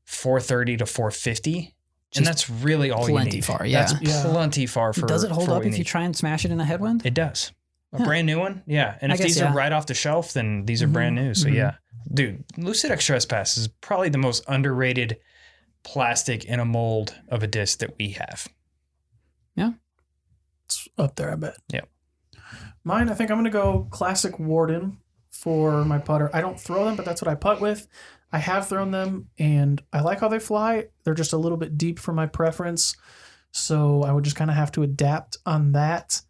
430 to 450. And that's really all you need. Plenty far, yeah. That's plenty far for. Does it hold for up what if you try and smash it in a headwind? It does. A brand new one, yeah. And I if guess, these are right off the shelf, then these are brand new. So yeah, dude, Lucid X Trespass is probably the most underrated plastic in a mold of a disc that we have. Yeah, It's up there, I bet. Yeah. Mine, I think I'm going to go classic Warden for my putter. I don't throw them, but that's what I putt with. I have thrown them, and I like how they fly. They're just a little bit deep for my preference, so I would just kind of have to adapt on that.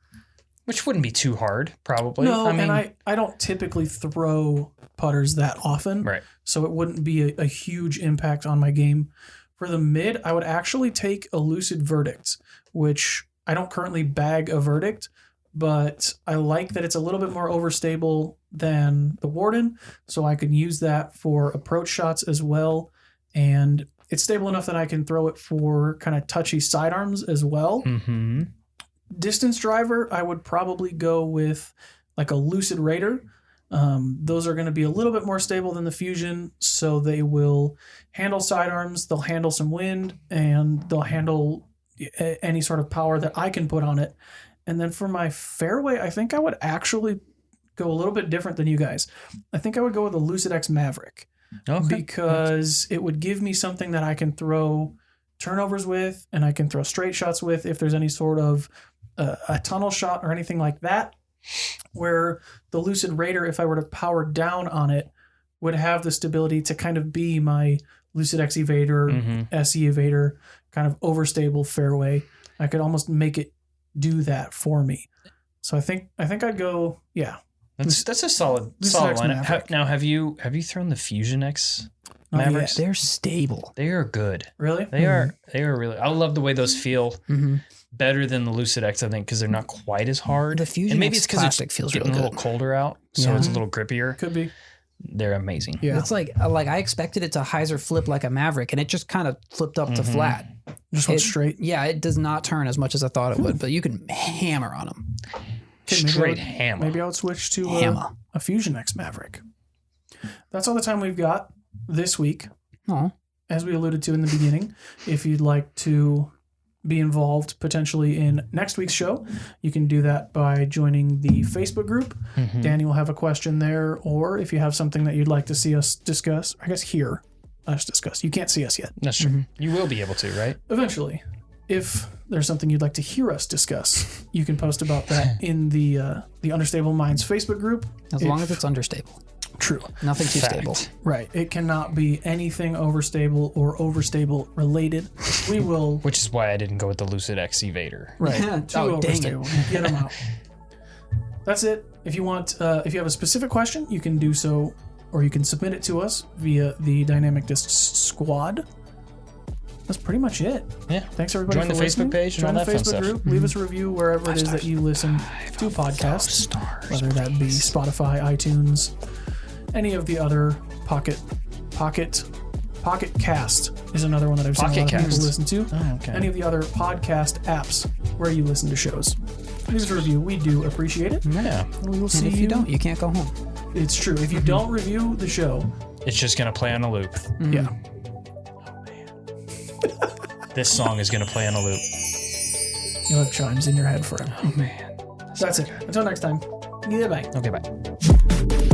Which wouldn't be too hard, probably. No, I mean, and I don't typically throw putters that often, right. so it wouldn't be a huge impact on my game. For the mid, I would actually take a Lucid Verdict, which I don't currently bag a Verdict, but I like that it's a little bit more overstable than the Warden, so I can use that for approach shots as well, and it's stable enough that I can throw it for kind of touchy sidearms as well. Mm-hmm. Distance driver, I would probably go with like a Lucid Raider. Those are going to be a little bit more stable than the Fusion, so they will handle sidearms, they'll handle some wind, and they'll handle any sort of power that I can put on it. And then for my fairway, I think I would actually go a little bit different than you guys. I think I would go with a Lucid X Maverick because it would give me something that I can throw turnovers with, and I can throw straight shots with if there's any sort of a tunnel shot or anything like that, where the Lucid Raider, if I were to power down on it, would have the stability to kind of be my Lucid X Evader, SE Evader, kind of overstable fairway. I could almost make it do that for me. So I think I'd go, yeah. That's a solid lineup. Now, have you thrown the Fusion X Mavericks? They're stable. They are good. Really? They are really. I love the way those feel. Better than the Lucid X, I think, because they're not quite as hard. The Fusion and maybe X it's because plastic it's feels getting really a little good. colder out, so it's a little grippier. Could be. They're amazing. Yeah. It's like I expected it to hyzer flip like a Maverick, and it just kind of flipped up to flat. Just went straight. Yeah, it does not turn as much as I thought it would, but you can hammer on them. Straight hammer. Maybe I would switch to Hammer. a Fusion X Maverick. That's all the time we've got this week. Oh, As we alluded to in the beginning, if you'd like to be involved potentially in next week's show, you can do that by joining the Facebook group. Danny will have a question there, or if you have something that you'd like to see us discuss, I guess hear us discuss. You can't see us yet. That's true. You will be able to, right? Eventually. If there's something you'd like to hear us discuss, you can post about that in the Understable Minds Facebook group. as long as it's understable. True. Nothing too Fact. stable. Right. It cannot be anything overstable or overstable related. We will. Which is why I didn't go with the Lucid X Evader. Right. Too Oh, dang it. overstable. Get them out. That's it. If you want, if you have a specific question, you can do so, or you can submit it to us via the Dynamic Disc Squad. That's pretty much it. Yeah. Thanks everybody Join for the listening. Facebook page and Join all the that fun Facebook stuff. group. Leave us a review wherever it is that you listen to podcasts, whether that be Spotify, iTunes, any of the other Pocket Cast is another one that I've seen a lot of people Pocket Cast. listen to. Oh, okay. Any of the other podcast apps where you listen to shows. Leave us a review. We do appreciate it. Yeah. And we will And see if you don't, you can't go home. It's true. If you don't review the show, It's just going to play on a loop. yeah. This song is going to play on a loop. You'll have chimes in your head forever. Oh, man. That's it. Until next time. Goodbye. Okay, bye.